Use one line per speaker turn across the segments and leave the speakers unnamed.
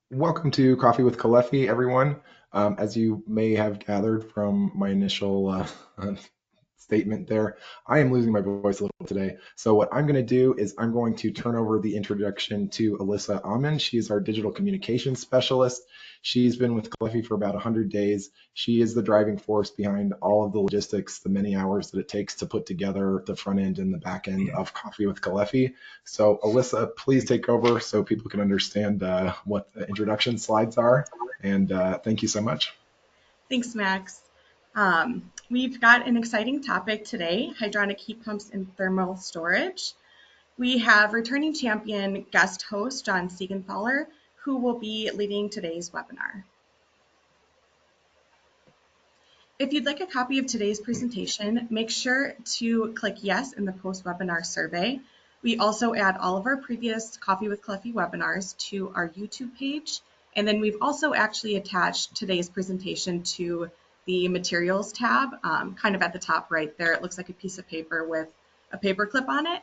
Welcome to Coffee with Caleffi, everyone. As you may have gathered from my initial statement there, I am losing my voice a little today. So what I'm going to do is I'm going to turn over the introduction to Alyssa Amin. She's our digital communications specialist. She's been with Caleffi for about 100 days. She is the driving force behind all of the logistics, the many hours that it takes to put together the front end and the back end of Coffee with Caleffi. So Alyssa, please take over so people can understand what the introduction slides are. And thank you so much.
Thanks, Max. We've got an exciting topic today, hydronic heat pumps and thermal storage. We have returning champion guest host John Siegenthaler, who will be leading today's webinar. If you'd like a copy of today's presentation, make sure to click yes in the post-webinar survey. We also add all of our previous Coffee with Caleffi webinars to our YouTube page. And then we've also actually attached today's presentation to the materials tab, kind of at the top right there. It looks like a piece of paper with a paper clip on it.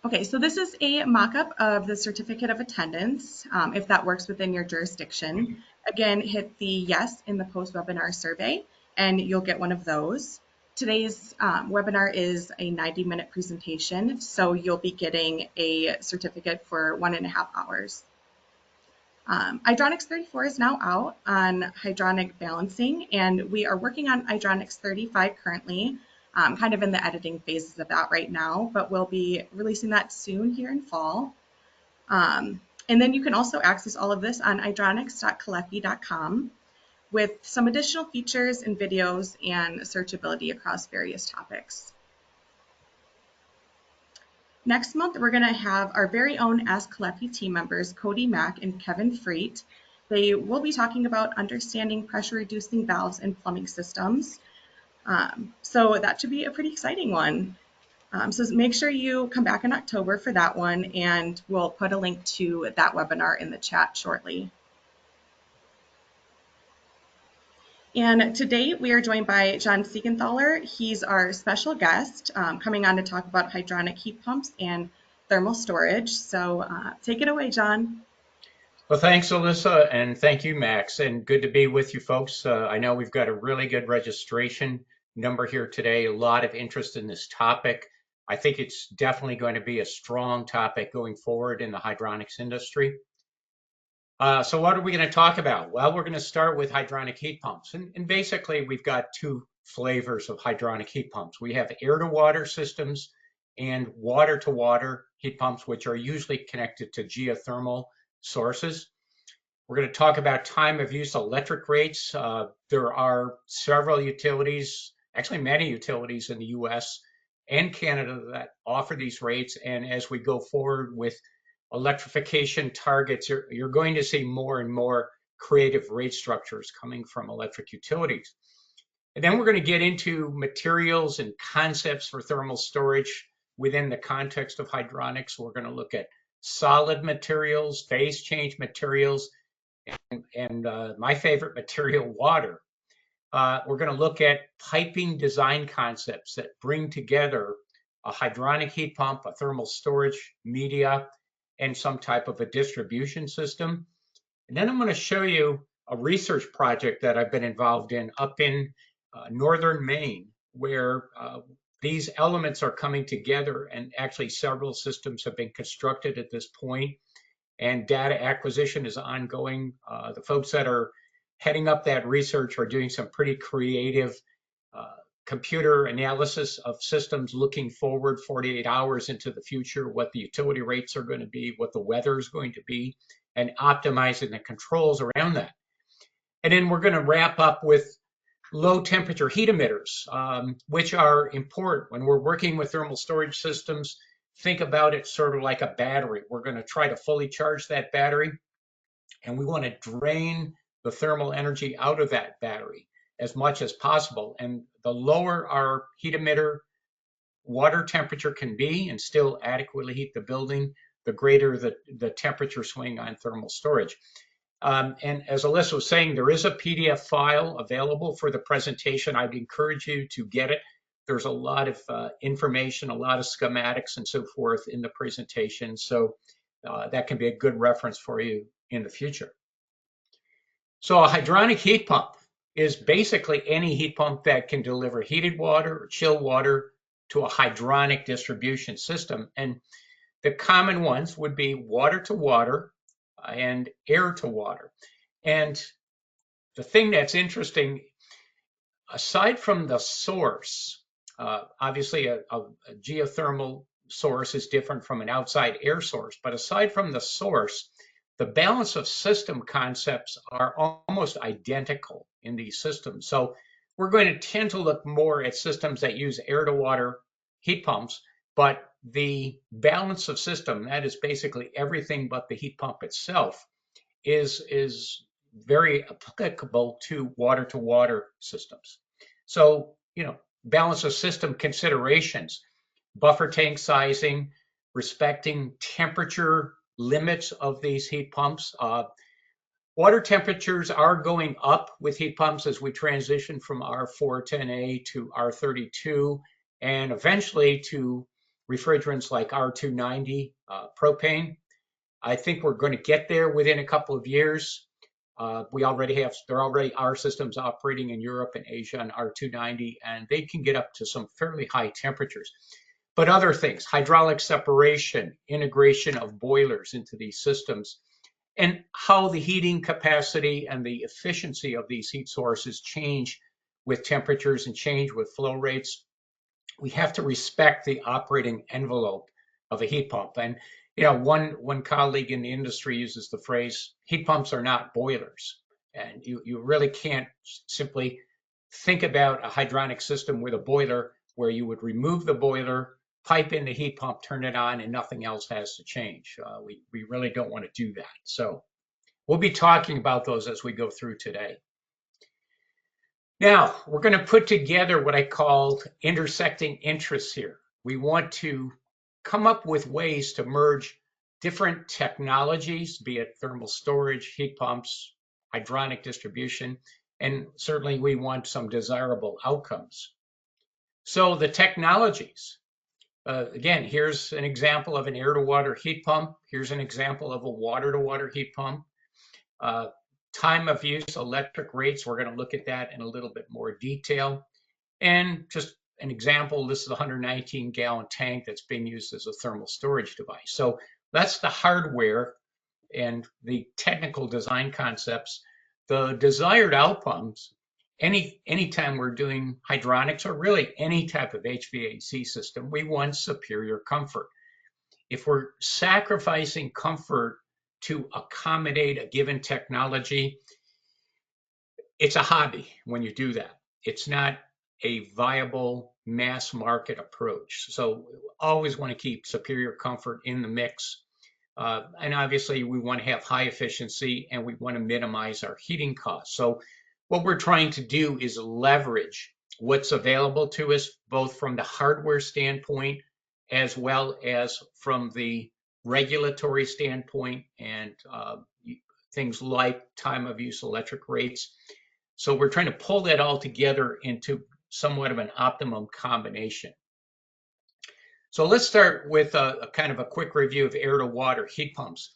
Okay, so this is a mock-up of the certificate of attendance, if that works within your jurisdiction. Again, hit the yes in the post-webinar survey, and you'll get one of those. Today's webinar is a 90-minute presentation, so you'll be getting a certificate for 1.5 hours. Hydronics 34 is now out on hydronic balancing, and we are working on Hydronics 35 currently. Kind of in the editing phases of that right now, but we'll be releasing that soon here in fall. And then you can also access all of this on hydronics.caleffi.com with some additional features and videos and searchability across various topics. Next month, we're going to have our very own Ask Caleffi team members, Cody Mack and Kevin Freet. They will be talking about understanding pressure reducing valves and plumbing systems. So that should be a pretty exciting one. So make sure you come back in October for that one, and we'll put a link to that webinar in the chat shortly. And today we are joined by John Siegenthaler. He's our special guest coming on to talk about hydronic heat pumps and thermal storage. So take it away, John.
Well, thanks, Alyssa, and thank you, Max, and good to be with you folks. I know we've got a really good registration number here today, a lot of interest in this topic. I think it's definitely going to be a strong topic going forward in the hydronics industry. So what are we going to talk about? Well, we're going to start with hydronic heat pumps. And basically, we've got two flavors of hydronic heat pumps. We have air-to-water systems and water-to-water heat pumps, which are usually connected to geothermal sources. We're going to talk about time of use electric rates. There are several utilities, actually many utilities in the US and Canada that offer these rates. And as we go forward with electrification targets, you're going to see more and more creative rate structures coming from electric utilities. And then we're going to get into materials and concepts for thermal storage within the context of hydronics. We're going to look at solid materials, phase change materials, and my favorite material, water. We're going to look at piping design concepts that bring together a hydronic heat pump, a thermal storage media, and some type of a distribution system. And then I'm going to show you a research project that I've been involved in up in northern Maine, where these elements are coming together, and actually several systems have been constructed at this point, and data acquisition is ongoing. The folks that are heading up that research are doing some pretty creative computer analysis of systems looking forward 48 hours into the future, what the utility rates are going to be, what the weather is going to be, and optimizing the controls around that. And then we're going to wrap up with low temperature heat emitters, which are important when we're working with thermal storage systems. Think about it sort of like a battery. We're going to try to fully charge that battery, and we want to drain the thermal energy out of that battery as much as possible. And the lower our heat emitter water temperature can be and still adequately heat the building, the greater the temperature swing on thermal storage. And as Alyssa was saying, there is a PDF file available for the presentation. I'd encourage you to get it There's a lot of information, a lot of schematics and so forth in the presentation. So that can be a good reference for you in the future. So a hydronic heat pump is basically any heat pump that can deliver heated water or chilled water to a hydronic distribution system. And the common ones would be water to water and air to water. And the thing that's interesting, aside from the source, obviously a geothermal source is different from an outside air source, but aside from the source, the balance of system concepts are almost identical in these systems. So we're going to tend to look more at systems that use air to water heat pumps, but the balance of system, that is basically everything but the heat pump itself, is very applicable to water systems. So, balance of system considerations, buffer tank sizing, respecting temperature limits of these heat pumps. Water temperatures are going up with heat pumps as we transition from R410A to R32 and eventually to refrigerants like R290 propane. I think we're going to get there within a couple of years. There already are systems operating in Europe and Asia on R290, and they can get up to some fairly high temperatures. But other things, hydraulic separation, integration of boilers into these systems, and how the heating capacity and the efficiency of these heat sources change with temperatures and change with flow rates. We have to respect the operating envelope of a heat pump. And one colleague in the industry uses the phrase, heat pumps are not boilers. And you really can't simply think about a hydronic system with a boiler where you would remove the boiler, pipe in the heat pump, turn it on, and nothing else has to change. We really don't want to do that. So we'll be talking about those as we go through today. Now, we're going to put together what I called intersecting interests here. We want to come up with ways to merge different technologies, be it thermal storage, heat pumps, hydronic distribution, and certainly we want some desirable outcomes. So the technologies, again, here's an example of an air-to-water heat pump. Here's an example of a water-to-water heat pump. Time of use, electric rates, we're going to look at that in a little bit more detail. And just an example, this is a 119-gallon tank that's being used as a thermal storage device. So that's the hardware and the technical design concepts. The desired outcomes, anytime we're doing hydronics or really any type of HVAC system, we want superior comfort. If we're sacrificing comfort to accommodate a given technology, it's a hobby when you do that. It's not a viable mass market approach. So always want to keep superior comfort in the mix. And obviously we want to have high efficiency and we want to minimize our heating costs. So what we're trying to do is leverage what's available to us, both from the hardware standpoint, as well as from the regulatory standpoint and things like time of use electric rates. So we're trying to pull that all together into somewhat of an optimum combination. So let's start with a kind of a quick review of air to water heat pumps.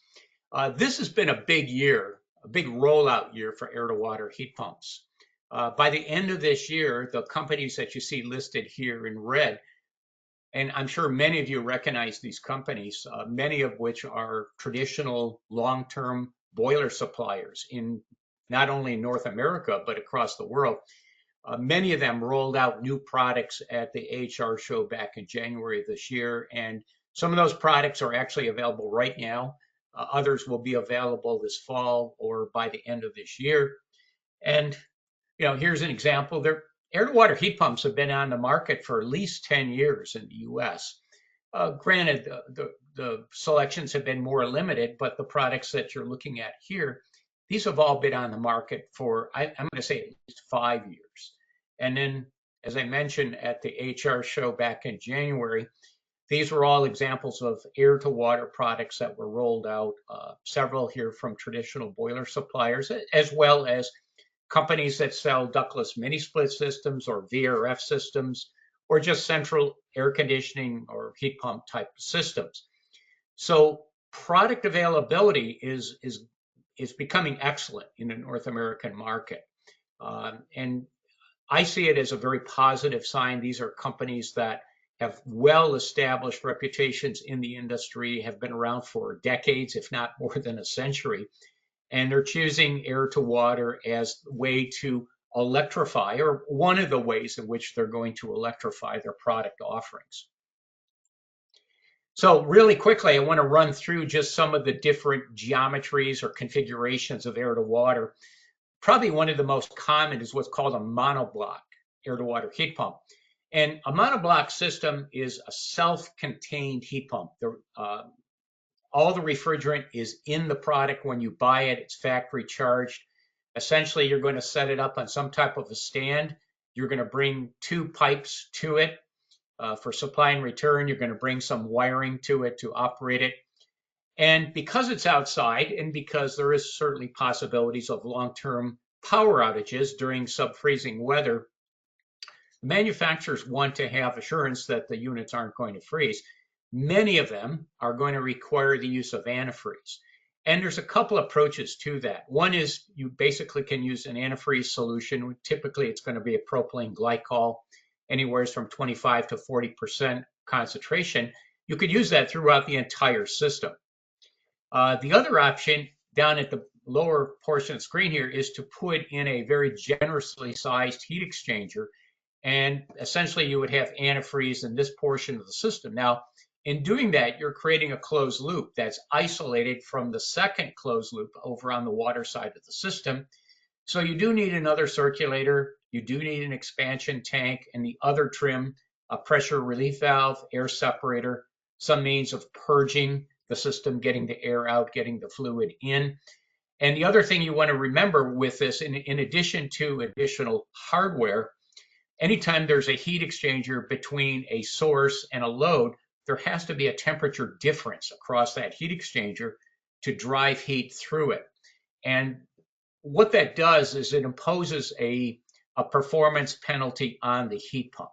This has been a big year, a big rollout year for air to water heat pumps. By the end of this year, the companies that you see listed here in red, and I'm sure many of you recognize these companies, many of which are traditional long-term boiler suppliers in not only North America, but across the world. Many of them rolled out new products at the AHR show back in January of this year, and some of those products are actually available right now. Others will be available this fall or by the end of this year. And here's an example. Their air-to-water heat pumps have been on the market for at least 10 years in the U.S. Granted, the selections have been more limited, but the products that you're looking at here, these have all been on the market for, I'm going to say, at least 5 years. And then, as I mentioned at the HR show back in January, these were all examples of air-to-water products that were rolled out, several here from traditional boiler suppliers, as well as companies that sell ductless mini-split systems or VRF systems, or just central air conditioning or heat pump type systems. So product availability is becoming excellent in the North American market. And I see it as a very positive sign. These are companies that have well-established reputations in the industry, have been around for decades, if not more than a century, and they're choosing air to water as the way to electrify, or one of the ways in which they're going to electrify their product offerings. So really quickly, I want to run through just some of the different geometries or configurations of air to water. Probably one of the most common is what's called a monoblock air to water heat pump. And a monoblock system is a self-contained heat pump. All the refrigerant is in the product when you buy it. It's factory charged. Essentially, you're going to set it up on some type of a stand. You're going to bring 2 pipes to it for supply and return. You're going to bring some wiring to it to operate it. And because it's outside, and because there is certainly possibilities of long-term power outages during sub-freezing weather, manufacturers want to have assurance that the units aren't going to freeze. Many of them are going to require the use of antifreeze. And there's a couple approaches to that. One is you basically can use an antifreeze solution. Typically, it's going to be a propylene glycol, anywhere from 25 to 40% concentration. You could use that throughout the entire system. The other option down at the lower portion of the screen here is to put in a very generously sized heat exchanger. And essentially, you would have antifreeze in this portion of the system. Now, in doing that, you're creating a closed loop that's isolated from the second closed loop over on the water side of the system. So you do need another circulator, you do need an expansion tank, and the other trim, a pressure relief valve, air separator, some means of purging the system, getting the air out, getting the fluid in. And the other thing you want to remember with this, in addition to additional hardware, anytime there's a heat exchanger between a source and a load, there has to be a temperature difference across that heat exchanger to drive heat through it. And what that does is it imposes a performance penalty on the heat pump.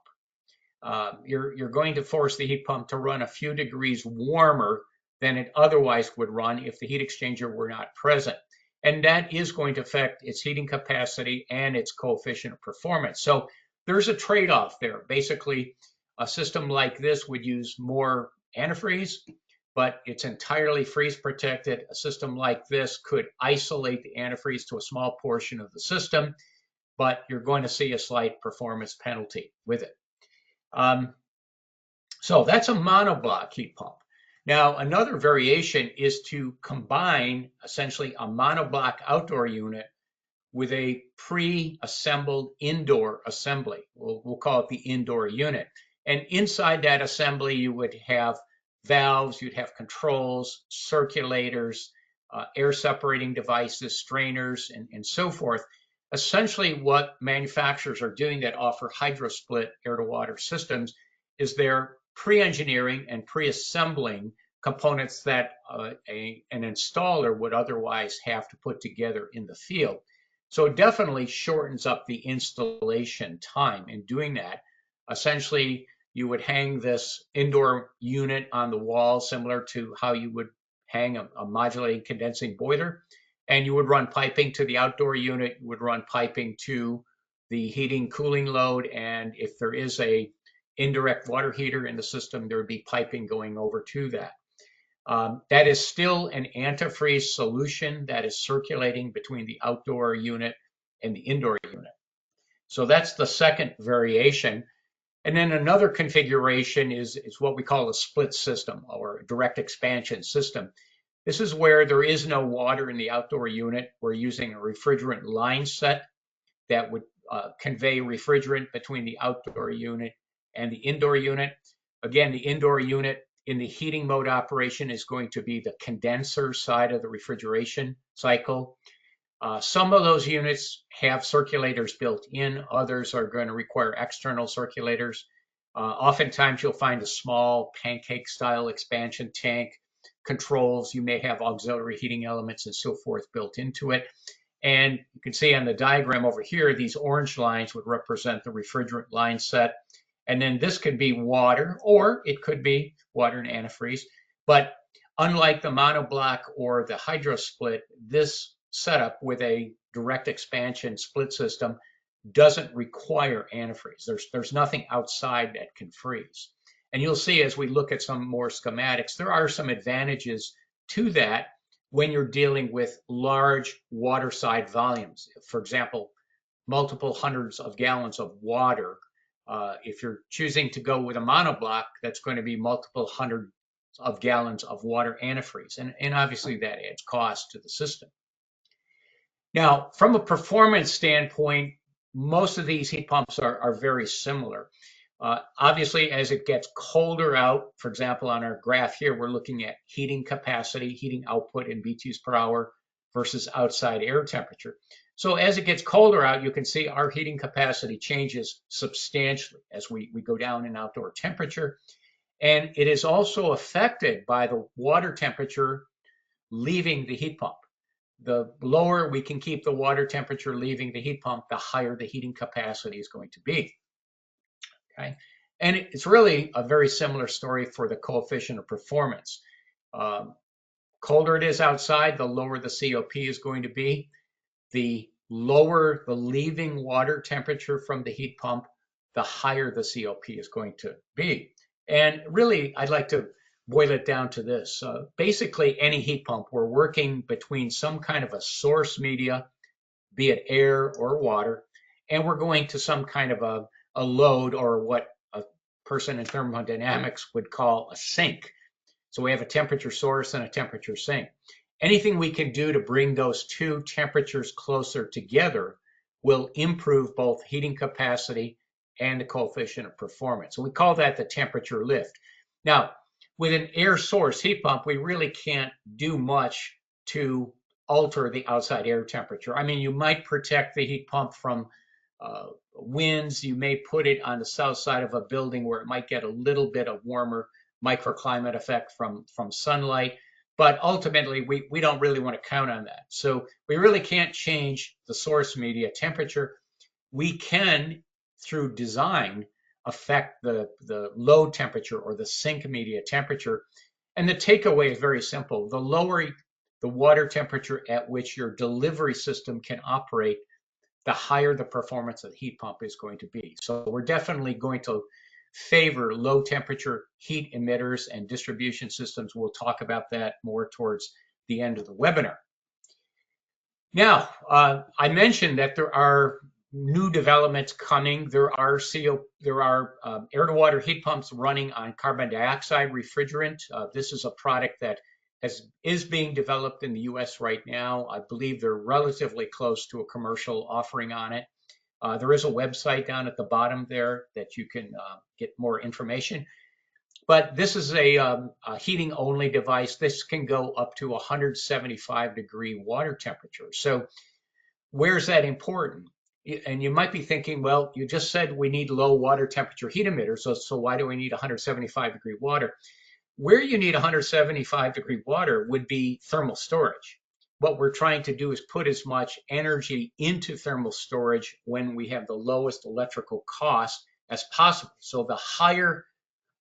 You're going to force the heat pump to run a few degrees warmer than it otherwise would run if the heat exchanger were not present. And that is going to affect its heating capacity and its coefficient of performance. So there's a trade-off there. Basically, a system like this would use more antifreeze, but it's entirely freeze protected. A system like this could isolate the antifreeze to a small portion of the system, but you're going to see a slight performance penalty with it. So that's a monoblock heat pump. Now, another variation is to combine essentially a monoblock outdoor unit with a pre-assembled indoor assembly. We'll call it the indoor unit. And inside that assembly, you would have valves, you'd have controls, circulators, air separating devices, strainers, and so forth. Essentially, what manufacturers are doing that offer hydrosplit air-to-water systems is they're pre-engineering and pre-assembling components that an installer would otherwise have to put together in the field. So it definitely shortens up the installation time in doing that. Essentially, you would hang this indoor unit on the wall, similar to how you would hang a modulating condensing boiler, and you would run piping to the outdoor unit, you would run piping to the heating cooling load, and if there is a indirect water heater in the system, there would be piping going over to that. That is still an antifreeze solution that is circulating between the outdoor unit and the indoor unit. So that's the second variation. And then another configuration is what we call a split system or a direct expansion system. This is where there is no water in the outdoor unit. We're using a refrigerant line set that would convey refrigerant between the outdoor unit and the indoor unit. Again, the indoor unit in the heating mode operation is going to be the condenser side of the refrigeration cycle. Some of those units have circulators built in. Others are going to require external circulators. Oftentimes you'll find a small pancake style expansion tank, controls. You may have auxiliary heating elements and so forth built into it. And you can see on the diagram over here, these orange lines would represent the refrigerant line set. And then this could be water, or it could be water and antifreeze. But unlike the monoblock or the hydro split, this setup with a direct expansion split system doesn't require antifreeze. There's nothing outside that can freeze. And you'll see as we look at some more schematics, there are some advantages to that when you're dealing with large waterside volumes. For example, multiple hundreds of gallons of water. If you're choosing to go with a monoblock, that's going to be multiple hundreds of gallons of water antifreeze. And obviously that adds cost to the system. Now, from a performance standpoint, most of these heat pumps are very similar. Obviously, as it gets colder out, for example, on our graph here, we're looking at heating capacity, heating output in BTUs per hour versus outside air temperature. So as it gets colder out, you can see our heating capacity changes substantially as we go down in outdoor temperature. And it is also affected by the water temperature leaving the heat pump. The lower we can keep the water temperature leaving the heat pump, the higher the heating capacity is going to be. Okay, and it's really a very similar story for the coefficient of performance. Colder it is outside, the lower the COP is going to be. The lower the leaving water temperature from the heat pump, the higher the COP is going to be. And really, I'd like to boil it down to this. Basically, any heat pump, we're working between some kind of a source media, be it air or water, and we're going to some kind of a load, or what a person in thermodynamics would call a sink. So we have a temperature source and a temperature sink. Anything we can do to bring those two temperatures closer together will improve both heating capacity and the coefficient of performance. So we call that the temperature lift. Now, with an air source heat pump, we really can't do much to alter the outside air temperature. I mean, you might protect the heat pump from winds. You may put it on the south side of a building where it might get a little bit of warmer microclimate effect from sunlight. But ultimately, we don't really want to count on that. So we really can't change the source media temperature. We can, through design, affect the load temperature or the sink media temperature. And the takeaway is very simple. The lower the water temperature at which your delivery system can operate, the higher the performance of the heat pump is going to be. So we're definitely going to favor low temperature heat emitters and distribution systems. We'll talk about that more towards the end of the webinar. Now, I mentioned that there are new developments coming. There are air to water heat pumps running on carbon dioxide refrigerant. This is a product that is being developed in the US right now. I believe they're relatively close to a commercial offering on it. There is a website down at the bottom there that you can get more information. But this is a heating only device. This can go up to 175-degree water temperature. So where's that important? And you might be thinking, well, you just said we need low water temperature heat emitters, so why do we need 175-degree water? Where you need 175-degree water would be thermal storage. What we're trying to do is put as much energy into thermal storage when we have the lowest electrical cost as possible. So the higher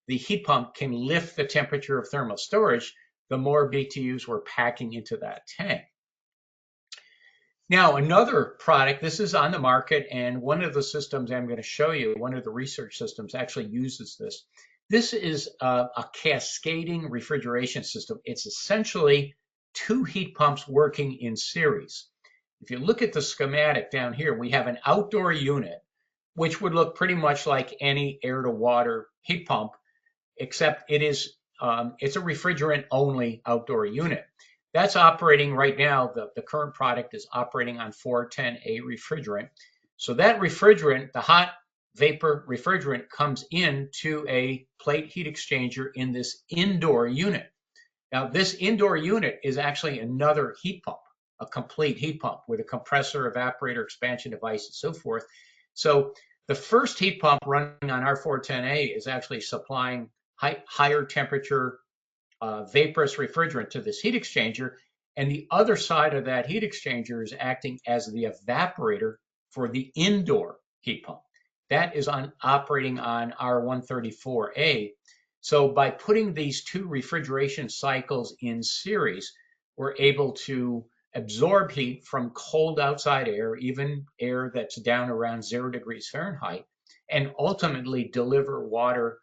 the heat pump can lift the temperature of thermal storage, the more BTUs we're packing into that tank. Now, another product, this is on the market, and one of the systems I'm going to show you, one of the research systems actually uses this. This is a cascading refrigeration system. It's essentially two heat pumps working in series. If you look at the schematic down here, we have an outdoor unit, which would look pretty much like any air to water heat pump, except it's a refrigerant only outdoor unit. That's operating right now. The current product is operating on 410A refrigerant. So that refrigerant, the hot vapor refrigerant, comes into a plate heat exchanger in this indoor unit. Now, this indoor unit is actually another heat pump, a complete heat pump with a compressor, evaporator, expansion device, and so forth. So the first heat pump running on our 410A is actually supplying higher temperature vaporous refrigerant to this heat exchanger, and the other side of that heat exchanger is acting as the evaporator for the indoor heat pump. that is operating on R134A. So by putting these two refrigeration cycles in series, we're able to absorb heat from cold outside air, even air that's down around 0 degrees Fahrenheit, and ultimately deliver water.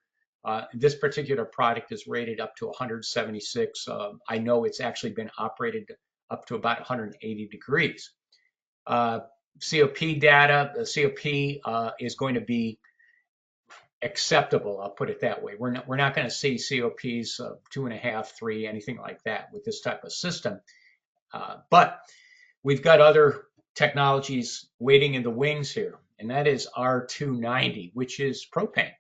This particular product is rated up to 176. I know it's actually been operated up to about 180 degrees. COP data, the COP is going to be acceptable. I'll put it that way. We're not going to see COPs of 2.5, 3, anything like that with this type of system. But we've got other technologies waiting in the wings here, and that is R290, which is propane.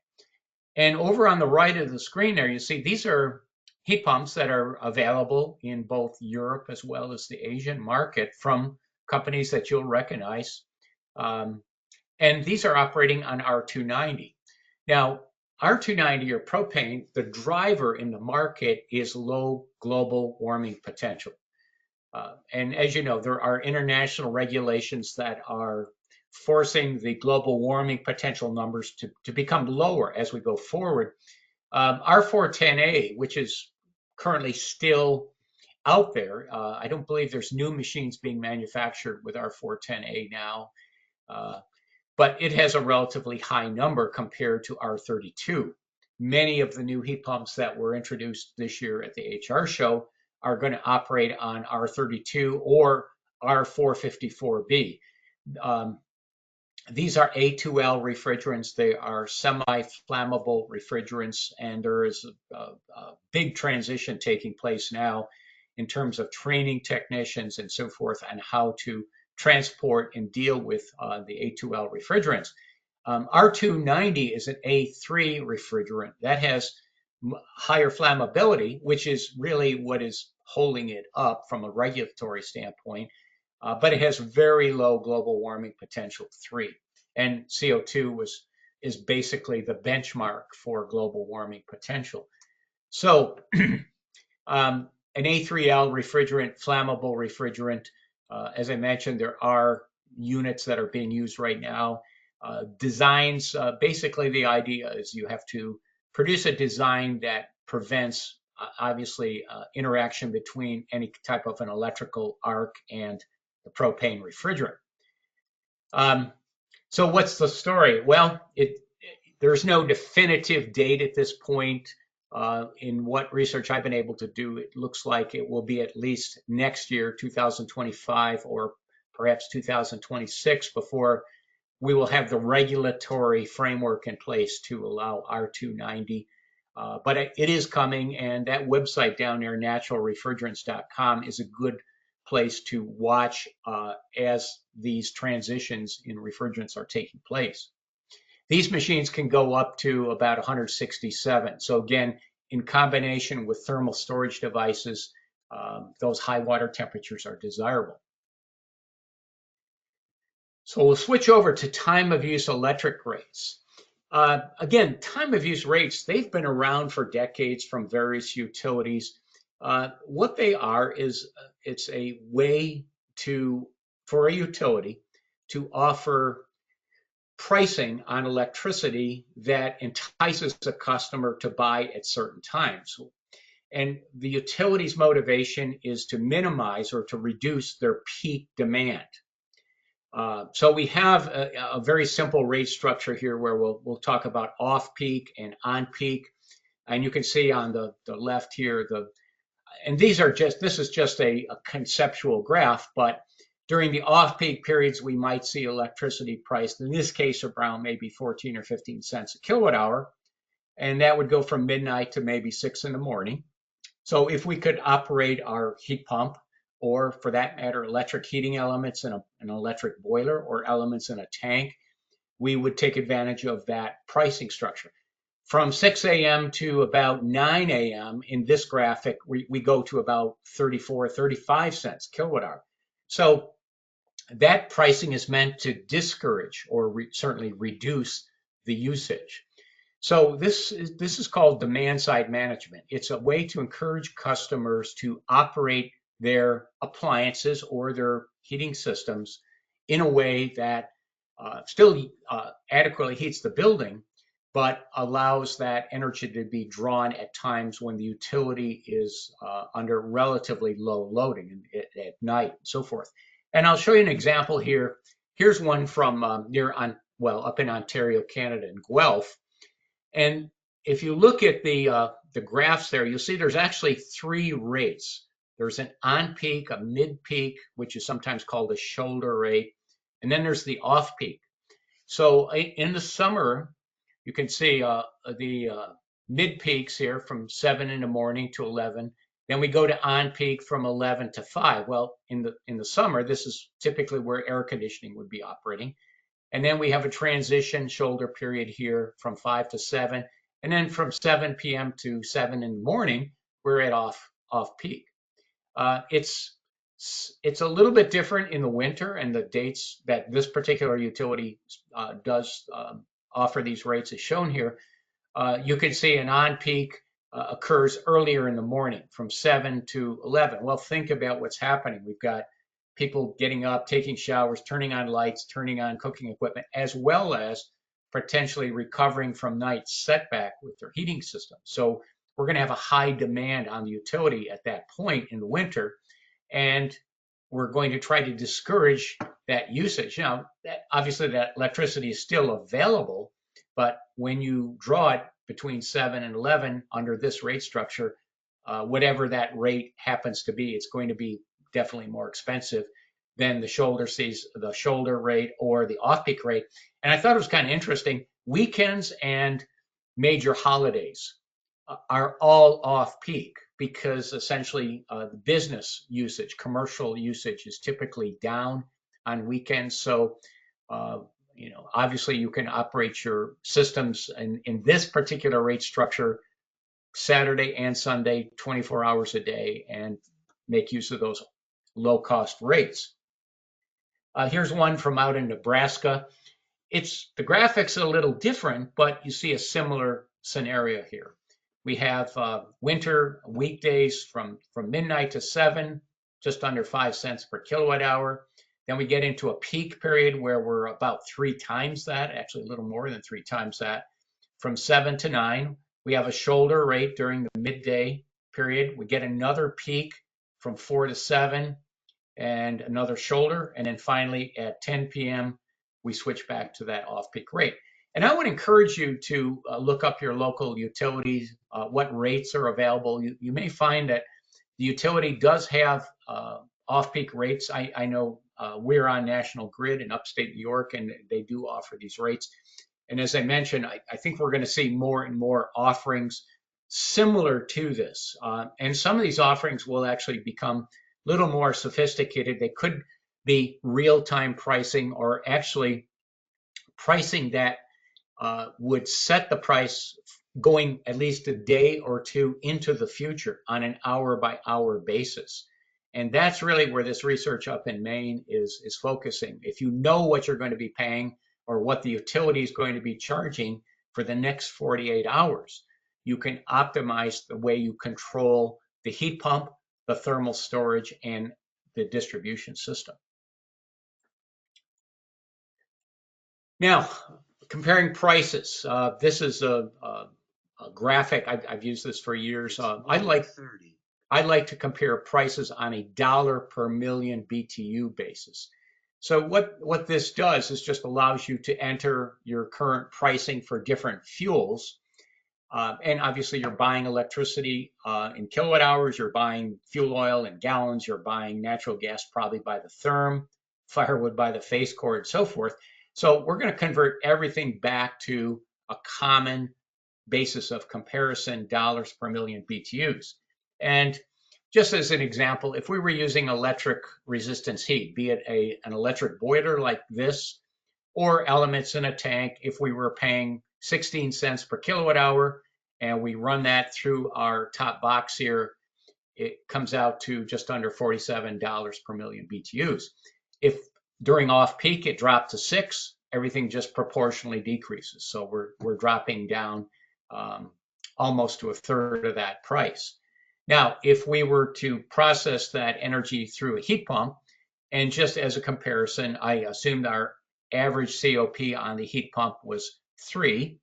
And over on the right of the screen there, you see these are heat pumps that are available in both Europe as well as the Asian market from companies that you'll recognize. And these are operating on R290. Now, R290 or propane, the driver in the market is low global warming potential. And as you know, there are international regulations that are forcing the global warming potential numbers to become lower as we go forward. R410A, which is currently still out there, I don't believe there's new machines being manufactured with R410A now, but it has a relatively high number compared to R32. Many of the new heat pumps that were introduced this year at the HR show are going to operate on R32 or R454B. These are A2L refrigerants. They are semi-flammable refrigerants, and there is a big transition taking place now in terms of training technicians and so forth on how to transport and deal with the A2L refrigerants. R290 is an A3 refrigerant that has higher flammability, which is really what is holding it up from a regulatory standpoint. But it has very low global warming potential, 3. And CO2 is basically the benchmark for global warming potential. So an A3L refrigerant, flammable refrigerant, as I mentioned, there are units that are being used right now. Designs, basically the idea is you have to produce a design that prevents, obviously, interaction between any type of an electrical arc and the propane refrigerant. So what's the story? Well, there's no definitive date at this point. In what research I've been able to do, it looks like it will be at least next year, 2025, or perhaps 2026, before we will have the regulatory framework in place to allow R290. But it is coming, and that website down there, naturalrefrigerants.com, is a good place to watch as these transitions in refrigerants are taking place. These machines can go up to about 167. So again, in combination with thermal storage devices, those high water temperatures are desirable. So we'll switch over to time of use electric rates. Again, time of use rates, they've been around for decades from various utilities. What they are is it's a way for a utility to offer pricing on electricity that entices a customer to buy at certain times. And the utility's motivation is to minimize or to reduce their peak demand. So we have a very simple rate structure here where we'll talk about off-peak and on-peak. And you can see on the left here, and this is just a conceptual graph, but during the off-peak periods, we might see electricity priced, in this case, around maybe 14 or 15 cents a kilowatt hour. And that would go from midnight to maybe 6 in the morning. So if we could operate our heat pump, or for that matter, electric heating elements in an electric boiler or elements in a tank, we would take advantage of that pricing structure. From 6 a.m. to about 9 a.m. in this graphic, we go to about 34, 35 cents kilowatt hour. So that pricing is meant to discourage or certainly reduce the usage. So this is called demand side management. It's a way to encourage customers to operate their appliances or their heating systems in a way that still adequately heats the building, but allows that energy to be drawn at times when the utility is under relatively low loading at night and so forth. And I'll show you an example here. Here's one from up in Ontario, Canada, in Guelph. And if you look at the graphs there, you'll see there's actually three rates. There's an on-peak, a mid-peak, which is sometimes called a shoulder rate, and then there's the off-peak. So in the summer, you can see the mid peaks here from 7 in the morning to 11. Then we go to on peak from 11 to 5. Well, in the summer, this is typically where air conditioning would be operating. And then we have a transition shoulder period here from 5 to 7. And then from 7 p.m. to 7 in the morning, we're at off peak. It's a little bit different in the winter, and the dates that this particular utility does offer these rates is shown here. You can see an on-peak occurs earlier in the morning from 7 to 11. Well, think about what's happening. We've got people getting up, taking showers, turning on lights, turning on cooking equipment, as well as potentially recovering from night setback with their heating system. So we're going to have a high demand on the utility at that point in the winter, and we're going to try to discourage that usage. Now, obviously that electricity is still available, but when you draw it between 7 and 11 under this rate structure, whatever that rate happens to be, it's going to be definitely more expensive than the shoulder rate or the off-peak rate. And I thought it was kind of interesting. Weekends and major holidays are all off-peak because essentially the business usage, commercial usage is typically down on weekends. So, obviously you can operate your systems in this particular rate structure Saturday and Sunday, 24 hours a day, and make use of those low-cost rates. Here's one from out in Nebraska. The graphics are a little different, but you see a similar scenario here. We have winter weekdays from midnight to 7, just under 5 cents per kilowatt hour. Then we get into a peak period where we're about 3 times that, actually a little more than 3 times that. From 7 to 9, we have a shoulder rate during the midday period. We get another peak from 4 to 7 and another shoulder. And then finally at 10 p.m., we switch back to that off-peak rate. And I would encourage you to look up your local utilities, what rates are available. You may find that the utility does have off-peak rates. I know we're on National Grid in upstate New York, and they do offer these rates. And as I mentioned, I think we're going to see more and more offerings similar to this. And some of these offerings will actually become a little more sophisticated. They could be real-time pricing, or actually pricing that would set the price going at least a day or two into the future on an hour-by-hour basis. And that's really where this research up in Maine is focusing. If you know what you're going to be paying or what the utility is going to be charging for the next 48 hours, you can optimize the way you control the heat pump, the thermal storage, and the distribution system. Now, comparing prices. This is a graphic. I've used this for years. I like to compare prices on a dollar per million BTU basis. So what this does is just allows you to enter your current pricing for different fuels. And obviously you're buying electricity in kilowatt hours, you're buying fuel oil in gallons, you're buying natural gas probably by the therm, firewood by the face core, and so forth. So we're going to convert everything back to a common basis of comparison, dollars per million BTUs. And just as an example, if we were using electric resistance heat, be it an electric boiler like this, or elements in a tank, if we were paying 16 cents per kilowatt hour and we run that through our top box here, it comes out to just under $47 per million BTUs. If during off peak it dropped to 6, everything just proportionally decreases. So we're dropping down almost to a third of that price. Now, if we were to process that energy through a heat pump, and just as a comparison, I assumed our average COP on the heat pump was 3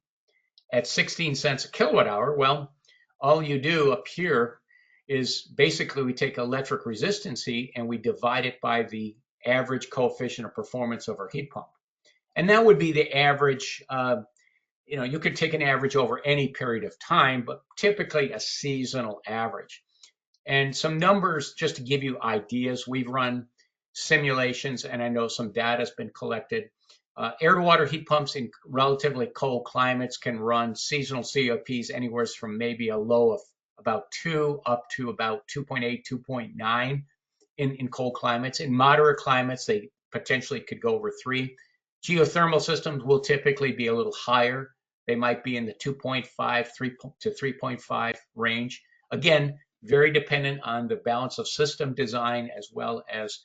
at 16 cents a kilowatt hour. Well, all you do up here is basically we take electric resistance heat and we divide it by the average coefficient of performance of our heat pump. And that would be the average. You could take an average over any period of time, but typically a seasonal average. And some numbers just to give you ideas. We've run simulations, and I know some data has been collected. Air to water heat pumps in relatively cold climates can run seasonal COPs anywhere from maybe a low of about 2 up to about 2.8, 2.9 in cold climates. In moderate climates, they potentially could go over 3. Geothermal systems will typically be a little higher. They might be in the 2.5 to 3.5 range. Again, very dependent on the balance of system design as well as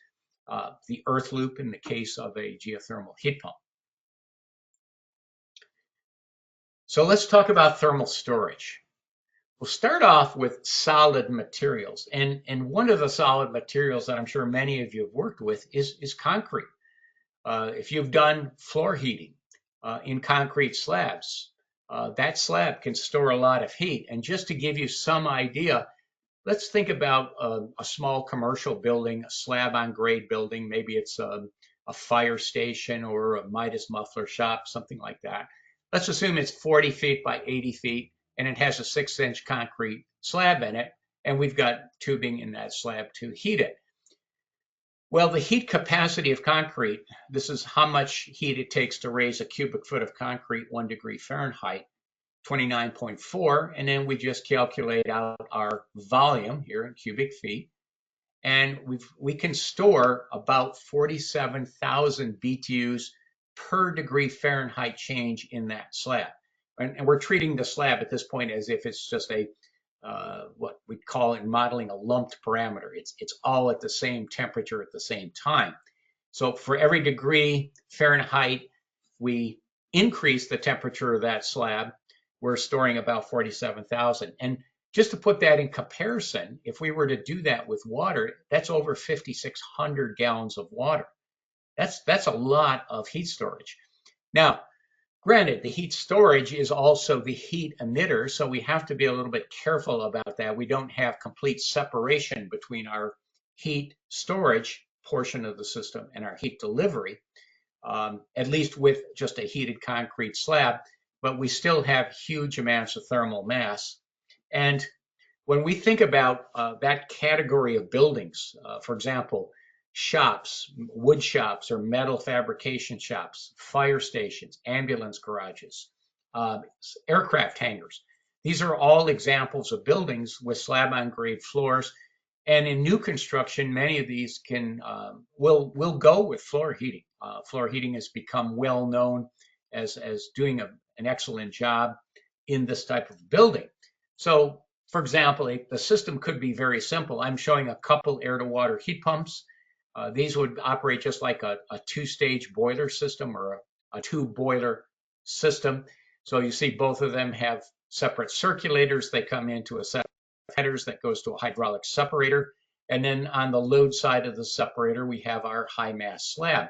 the earth loop in the case of a geothermal heat pump. So let's talk about thermal storage. We'll start off with solid materials. And one of the solid materials that I'm sure many of you have worked with is concrete. If you've done floor heating in concrete slabs, that slab can store a lot of heat. And just to give you some idea, let's think about a small commercial building, a slab on grade building. Maybe it's a fire station or a Midas muffler shop, something like that. Let's assume it's 40 feet by 80 feet and it has a 6-inch concrete slab in it, and we've got tubing in that slab to heat it. Well, the heat capacity of concrete, this is how much heat it takes to raise a cubic foot of concrete 1 degree Fahrenheit, 29.4, and then we just calculate out our volume here in cubic feet, and we can store about 47,000 BTUs per degree Fahrenheit change in that slab. And we're treating the slab at this point as if it's just a what we call in modeling a lumped parameter. It's all at the same temperature at the same time. So for every degree Fahrenheit we increase the temperature of that slab, we're storing about 47,000. And just to put that in comparison, if we were to do that with water, that's over 5,600 gallons of water. That's a lot of heat storage. Now, granted, the heat storage is also the heat emitter, so we have to be a little bit careful about that. We don't have complete separation between our heat storage portion of the system and our heat delivery, at least with just a heated concrete slab, but we still have huge amounts of thermal mass. And when we think about that category of buildings, for example, shops, wood shops or metal fabrication shops, fire stations, ambulance garages, aircraft hangars. These are all examples of buildings with slab on grade floors. And in new construction, many of these will go with floor heating. Floor heating has become well known as doing an excellent job in this type of building. So, for example, the system could be very simple. I'm showing a couple air to water heat pumps. These would operate just like a 2-stage boiler system or a 2-boiler system. So you see both of them have separate circulators. They come into a set of headers that goes to a hydraulic separator. And then on the load side of the separator, we have our high mass slab.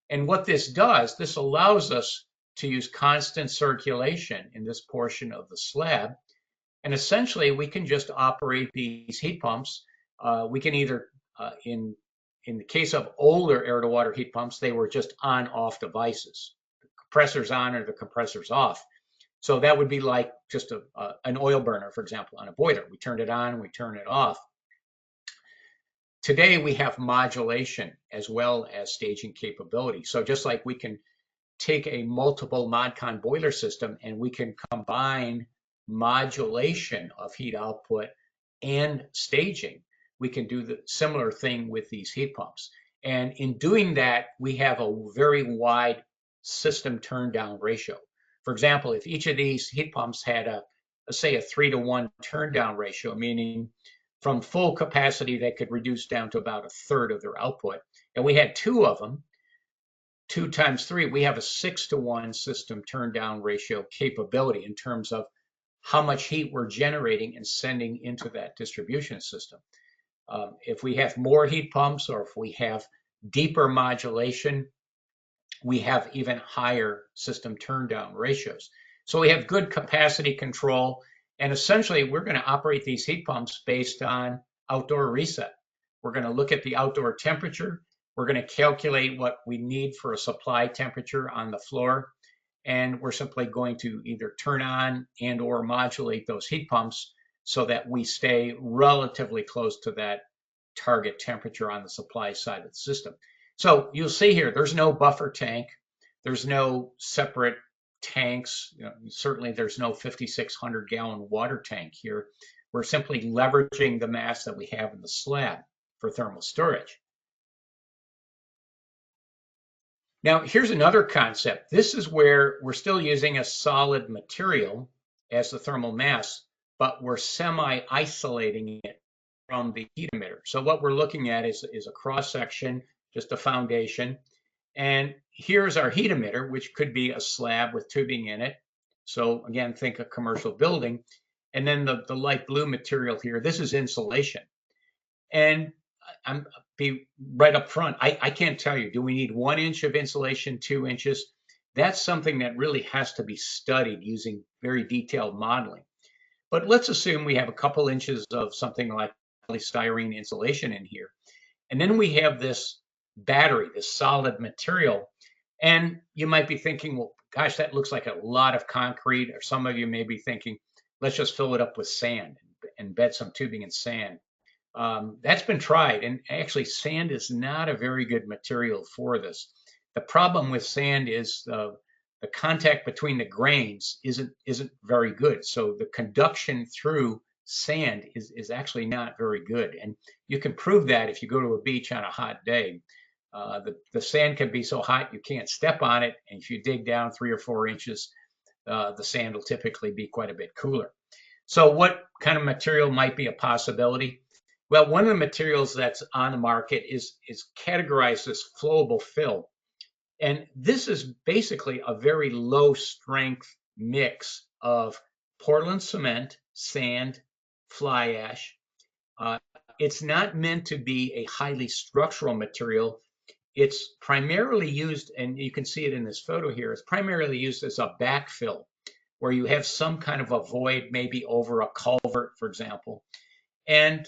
And what this does, this allows us to use constant circulation in this portion of the slab. And essentially, we can just operate these heat pumps. We can either, in the case of older air-to-water heat pumps, they were just on-off devices. The compressor's on or the compressor's off. So that would be like just an oil burner, for example, on a boiler. We turn it on, we turn it off. Today, we have modulation as well as staging capability. So just like we can take a multiple modcon boiler system and we can combine modulation of heat output and staging, we can do the similar thing with these heat pumps. And in doing that, we have a very wide system turn down ratio. For example, if each of these heat pumps had let's say a 3-to-1 turn down ratio, meaning from full capacity, they could reduce down to about 1/3 of their output. And we had 2 of them, 2 times 3, we have a 6-to-1 system turn down ratio capability in terms of how much heat we're generating and sending into that distribution system. If we have more heat pumps or if we have deeper modulation, we have even higher system turn down ratios. So we have good capacity control, and essentially we're going to operate these heat pumps based on outdoor reset. We're going to look at the outdoor temperature. We're going to calculate what we need for a supply temperature on the floor, and we're simply going to either turn on and or modulate those heat pumps so that we stay relatively close to that target temperature on the supply side of the system. So you'll see here, there's no buffer tank. There's no separate tanks. Certainly there's no 5,600 gallon water tank here. We're simply leveraging the mass that we have in the slab for thermal storage. Now, here's another concept. This is where we're still using a solid material as the thermal mass, but we're semi-isolating it from the heat emitter. So what we're looking at is a cross section, just a foundation. And here's our heat emitter, which could be a slab with tubing in it. So again, think a commercial building. And then the light blue material here, this is insulation. And I'm be right up front. I can't tell you, do we need 1 inch of insulation, 2 inches? That's something that really has to be studied using very detailed modeling. But let's assume we have a couple inches of something like polystyrene insulation in here. And then we have this battery, this solid material. And you might be thinking, well, gosh, that looks like a lot of concrete. Or some of you may be thinking, let's just fill it up with sand and bed some tubing in sand. That's been tried, and actually sand is not a very good material for this. The problem with sand is the contact between the grains isn't very good. So the conduction through sand is actually not very good. And you can prove that if you go to a beach on a hot day. The sand can be so hot you can't step on it, and if you dig down 3 or 4 inches, the sand will typically be quite a bit cooler. So what kind of material might be a possibility? Well, one of the materials that's on the market is categorized as flowable fill. And this is basically a very low strength mix of Portland cement, sand, fly ash. It's not meant to be a highly structural material. It's primarily used, and you can see it in this photo here, it's primarily used as a backfill, where you have some kind of a void, maybe over a culvert, for example. And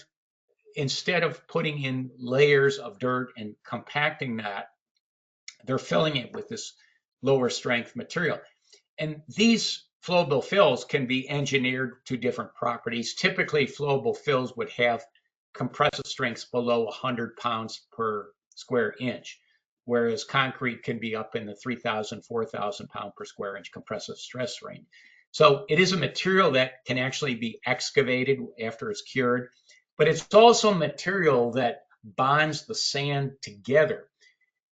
instead of putting in layers of dirt and compacting that, they're filling it with this lower strength material. And these flowable fills can be engineered to different properties. Typically, flowable fills would have compressive strengths below 100 pounds per square inch, whereas concrete can be up in the 3,000, 4,000 pound per square inch compressive stress range. So it is a material that can actually be excavated after it's cured, but it's also material that bonds the sand together.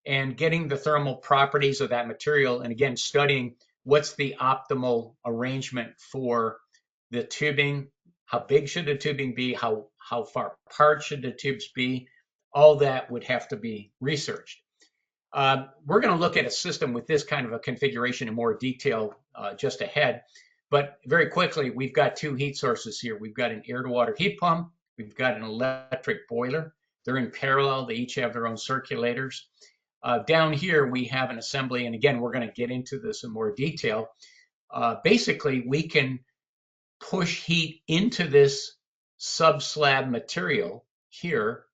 And getting the thermal properties of that material, and again, studying what's the optimal arrangement for the tubing, how big should the tubing be, how far apart should the tubes be, all that would have to be researched. We're going to look at a system with this kind of a configuration in more detail just ahead. But very quickly, we've got 2 heat sources here. We've got an air-to-water heat pump. We've got an electric boiler. They're in parallel. They each have their own circulators. Down here, we have an assembly. And again, we're going to get into this in more detail. Basically, we can push heat into this sub-slab material here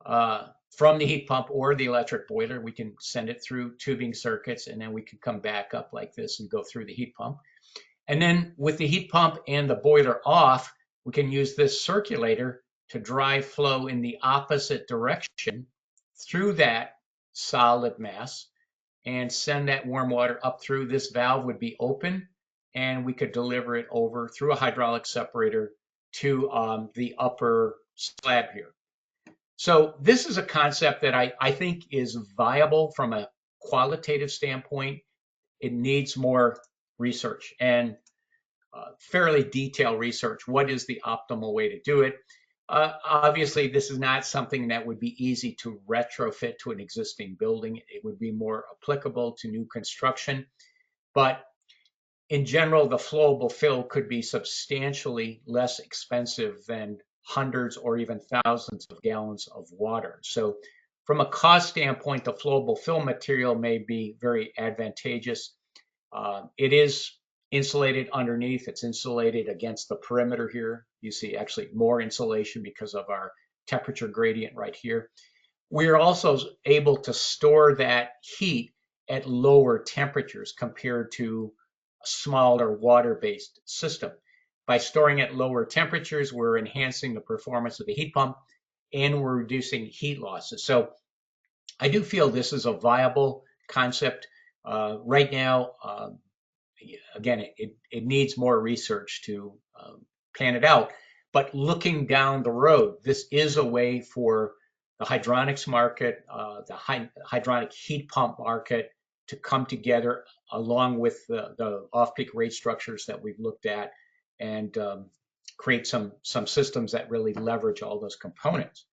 from the heat pump or the electric boiler. We can send it through tubing circuits, and then we can come back up like this and go through the heat pump. And then with the heat pump and the boiler off, we can use this circulator to drive flow in the opposite direction through that solid mass and send that warm water up through. This valve would be open, and we could deliver it over through a hydraulic separator to the upper slab here. So this is a concept that I think is viable from a qualitative standpoint. It needs more research and fairly detailed research. What is the optimal way to do it? Obviously, this is not something that would be easy to retrofit to an existing building. It would be more applicable to new construction. But in general, the flowable fill could be substantially less expensive than hundreds or even thousands of gallons of water. So From a cost standpoint, the flowable film material may be very advantageous. It is insulated underneath. It's insulated against the perimeter here. You see actually more insulation because of our temperature gradient right here. We're also able to store that heat at lower temperatures compared to a smaller water-based system. By storing at lower temperatures, we're enhancing the performance of the heat pump and we're reducing heat losses. So I do feel this is a viable concept. Right now, again, it needs more research to pan it out. But looking down the road, this is a way for the hydronics market, the hydronic heat pump market to come together along with the off-peak rate structures that we've looked at and create some systems that really leverage all those components.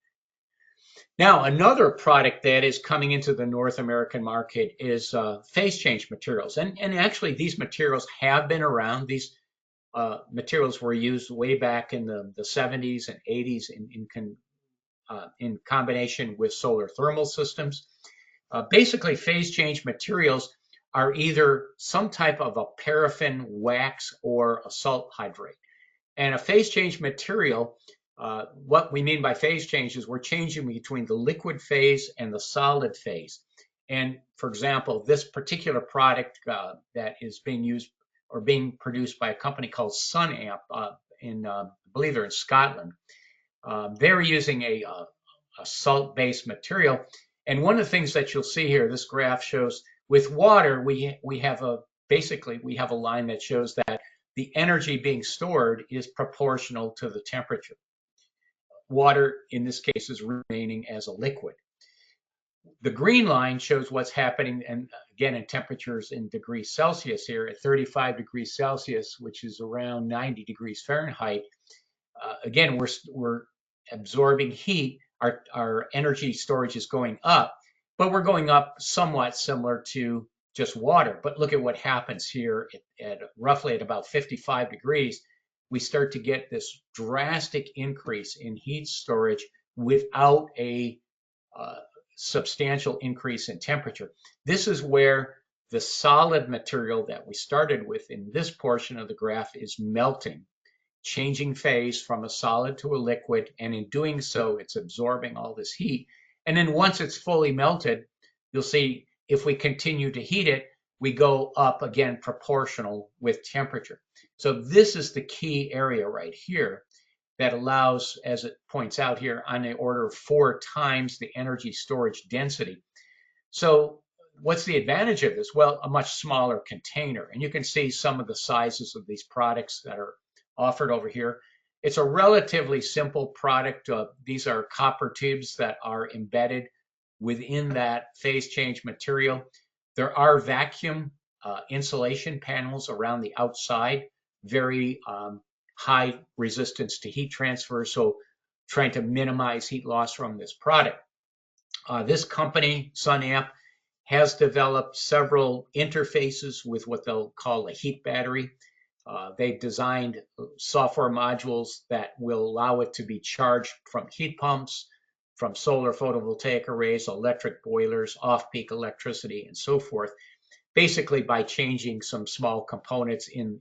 Now, another product that is coming into the North American market is phase change materials. And actually, these materials have been around. These materials were used way back in the 70s and 80s in combination with solar thermal systems. Basically, phase change materials are either some type of a paraffin, wax, or a salt hydrate. And a phase change material, what we mean by phase change is we're changing between the liquid phase and the solid phase. And for example, this particular product that is being used or being produced by a company called SunAmp I believe they're in Scotland. They're using a salt-based material. And one of the things that you'll see here, this graph shows with water, we have a line that shows that the energy being stored is proportional to the temperature. Water, in this case, is remaining as a liquid. The green line shows what's happening, and again, in temperatures in degrees Celsius here at 35 degrees Celsius, which is around 90 degrees Fahrenheit. Again, we're absorbing heat. Our energy storage is going up, but we're going up somewhat similar to just water. But look at what happens here at roughly at about 55 degrees. We start to get this drastic increase in heat storage without a substantial increase in temperature. This is where the solid material that we started with in this portion of the graph is melting, changing phase from a solid to a liquid, and in doing so, it's absorbing all this heat. And then once it's fully melted, you'll see if we continue to heat it, we go up again proportional with temperature. So this is the key area right here that allows, as it points out here, on the order of 4 times the energy storage density. So what's the advantage of this? Well, a much smaller container. And you can see some of the sizes of these products that are offered over here. It's a relatively simple product. These are copper tubes that are embedded within that phase change material. There are vacuum insulation panels around the outside, very high resistance to heat transfer, so trying to minimize heat loss from this product. This company, SunAmp, has developed several interfaces with what they'll call a heat battery. They've designed software modules that will allow it to be charged from heat pumps, from solar photovoltaic arrays, electric boilers, off-peak electricity, and so forth, basically by changing some small components in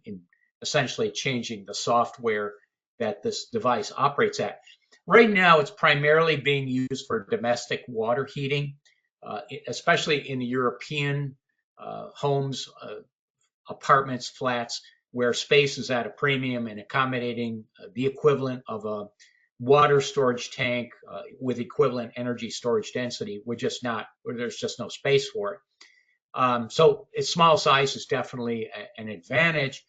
essentially changing the software that this device operates at. Right now, it's primarily being used for domestic water heating, especially in the European homes, apartments, flats, where space is at a premium and accommodating the equivalent of a water storage tank with equivalent energy storage density. There's just no space for it. So its small size is definitely an advantage.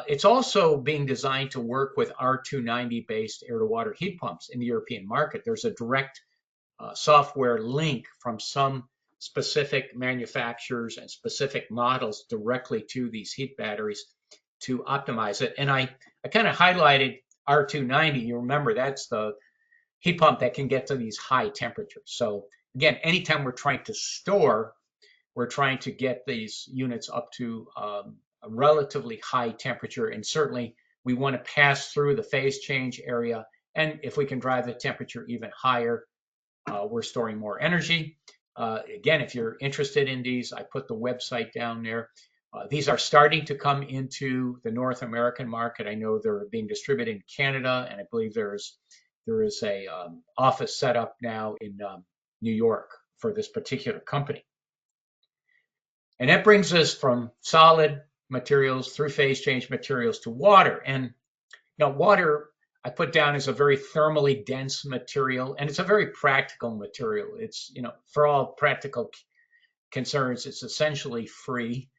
It's also being designed to work with R290-based air-to-water heat pumps in the European market. There's a direct software link from some specific manufacturers and specific models directly to these heat batteries to optimize it. And I kind of highlighted R290. You remember that's the heat pump that can get to these high temperatures. So again, anytime we're trying to store, we're trying to get these units up to a relatively high temperature. And certainly we want to pass through the phase change area. And if we can drive the temperature even higher, we're storing more energy. Again, if you're interested in these, I put the website down there. These are starting to come into the North American market. I know they're being distributed in Canada, and I believe there is a office set up now in New York for this particular company. And that brings us from solid materials through phase change materials to water. And water I put down as a very thermally dense material, and it's a very practical material. It's, for all practical concerns, it's essentially free,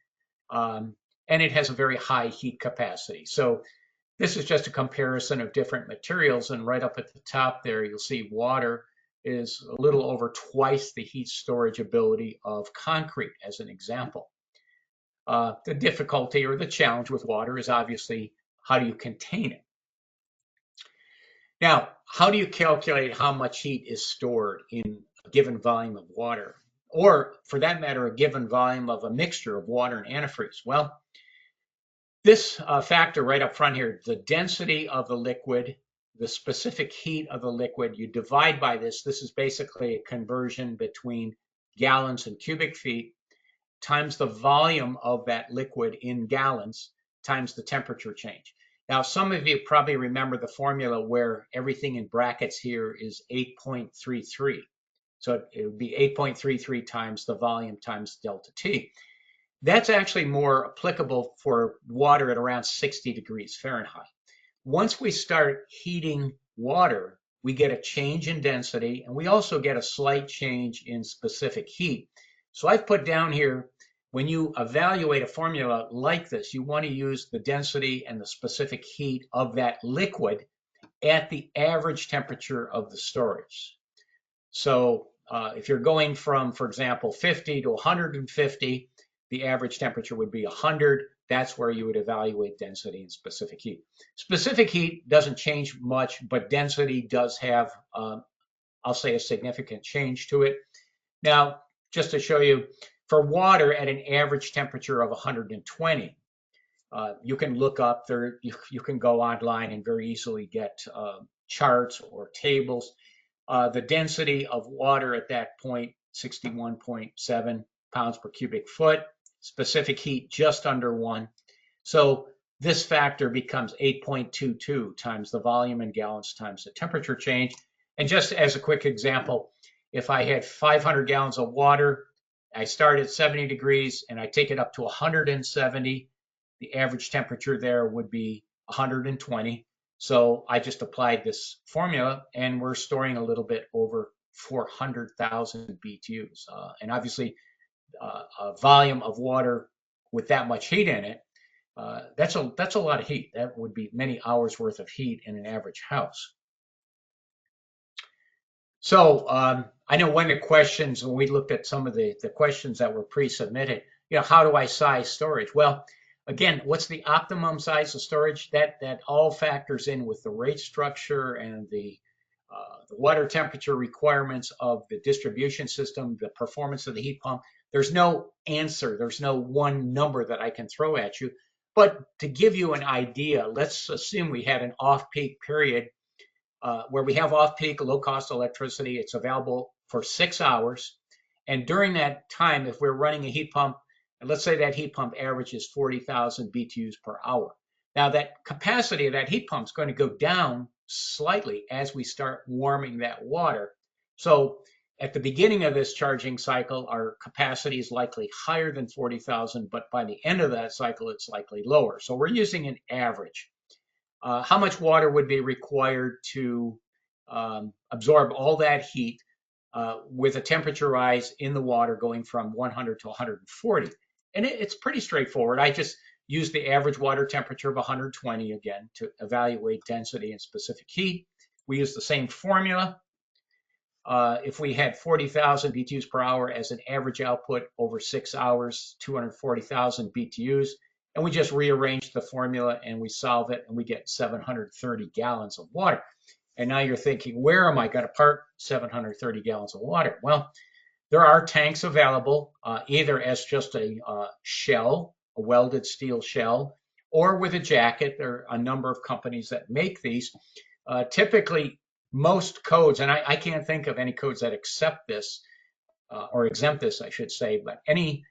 and it has a very high heat capacity. So this is just a comparison of different materials, and right up at the top there, you'll see water is a little over twice the heat storage ability of concrete, as an example. The difficulty or the challenge with water is obviously how do you contain it? Now, how do you calculate how much heat is stored in a given volume of water? Or, for that matter, a given volume of a mixture of water and antifreeze? Well, this factor right up front here, the density of the liquid, the specific heat of the liquid, you divide by this. This is basically a conversion between gallons and cubic feet times the volume of that liquid in gallons times the temperature change. Now, some of you probably remember the formula where everything in brackets here is 8.33. So it would be 8.33 times the volume times delta T. That's actually more applicable for water at around 60 degrees Fahrenheit. Once we start heating water, we get a change in density, and we also get a slight change in specific heat. So I've put down here, when you evaluate a formula like this, you want to use the density and the specific heat of that liquid at the average temperature of the storage. So if you're going from, for example, 50 to 150, the average temperature would be 100. That's where you would evaluate density and specific heat. Specific heat doesn't change much, but density does have, I'll say, a significant change to it. Now, just to show you, for water at an average temperature of 120, you can look up there, you can go online and very easily get charts or tables. The density of water at that point, 61.7 pounds per cubic foot, specific heat just under 1. So this factor becomes 8.22 times the volume in gallons times the temperature change. And just as a quick example, if I had 500 gallons of water, I start at 70 degrees and I take it up to 170, the average temperature there would be 120. So I just applied this formula, and we're storing a little bit over 400,000 BTUs. And obviously, a volume of water with that much heat in it, that's a lot of heat. That would be many hours worth of heat in an average house. So I know one of the questions, when we looked at some of the questions that were pre-submitted, how do I size storage? Well, again, what's the optimum size of storage? That all factors in with the rate structure and the water temperature requirements of the distribution system, the performance of the heat pump. There's no answer. There's no one number that I can throw at you. But to give you an idea, let's assume we had an off-peak period where we have off-peak low-cost electricity. It's available for 6 hours. And during that time, if we're running a heat pump, and let's say that heat pump averages 40,000 BTUs per hour. Now that capacity of that heat pump is going to go down slightly as we start warming that water. So at the beginning of this charging cycle, our capacity is likely higher than 40,000, but by the end of that cycle, it's likely lower. So we're using an average. How much water would be required to absorb all that heat with a temperature rise in the water going from 100 to 140? And it's pretty straightforward. I just use the average water temperature of 120 again to evaluate density and specific heat. We use the same formula. If we had 40,000 BTUs per hour as an average output over 6 hours, 240,000 BTUs, and we just rearrange the formula and we solve it and we get 730 gallons of water. And now you're thinking, where am I going to park 730 gallons of water? Well, there are tanks available, either as just a shell, a welded steel shell, or with a jacket. There are a number of companies that make these. Typically, most codes, and I can't think of any codes that accept this or exempt this, I should say, but any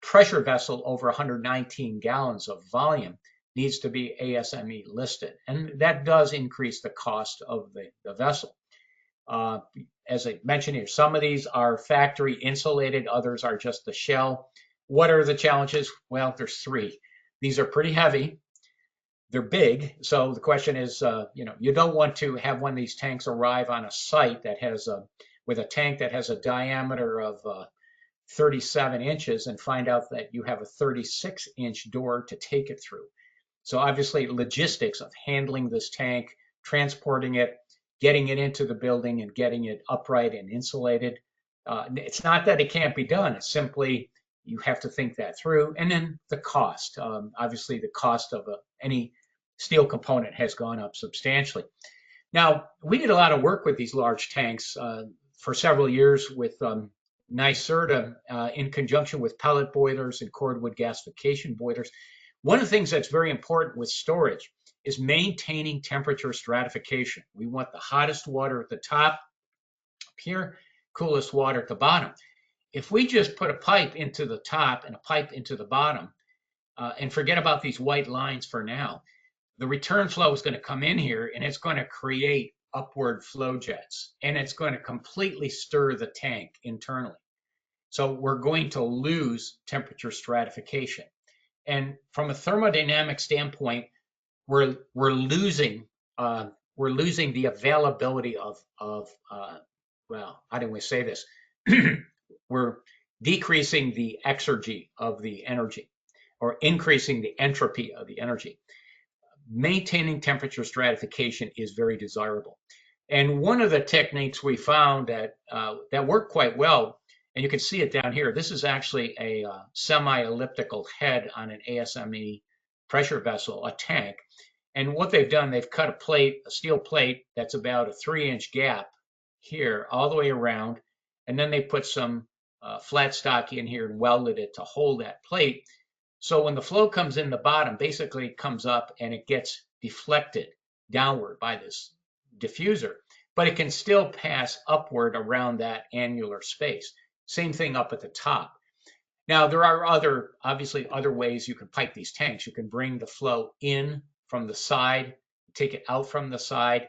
pressure vessel over 119 gallons of volume needs to be ASME listed. And that does increase the cost of the vessel. Uh, as I mentioned here, some of these are factory insulated, others are just the shell. What are the challenges? Well, there's three. These are pretty heavy. They're big. So the question is, you don't want to have one of these tanks arrive on a site that has with a tank that has a diameter of 37 inches and find out that you have a 36-inch door to take it through. So obviously logistics of handling this tank, transporting it, getting it into the building and getting it upright and insulated. It's not that it can't be done. It's simply you have to think that through. And then the cost. Obviously the cost of any steel component has gone up substantially. Now, we did a lot of work with these large tanks for several years with NYSERDA in conjunction with pellet boilers and cordwood gasification boilers. One of the things that's very important with storage is maintaining temperature stratification. We want the hottest water at the top up here, coolest water at the bottom. If we just put a pipe into the top and a pipe into the bottom and forget about these white lines for now, the return flow is going to come in here and it's going to create upward flow jets and it's going to completely stir the tank internally. So we're going to lose temperature stratification. And from a thermodynamic standpoint, we're losing the availability of well, how do we say this? We're decreasing the exergy of the energy or increasing the entropy of the energy. Maintaining temperature stratification is very desirable. And one of the techniques we found that worked quite well, and you can see it down here, this is actually a semi-elliptical head on an ASME pressure vessel, a tank. And what they've done, they've cut a steel plate that's about a 3-inch gap here all the way around. And then they put some flat stock in here and welded it to hold that plate. So when the flow comes in the bottom, basically it comes up and it gets deflected downward by this diffuser, but it can still pass upward around that annular space. Same thing up at the top. Now there are obviously other ways you can pipe these tanks. You can bring the flow in from the side, take it out from the side,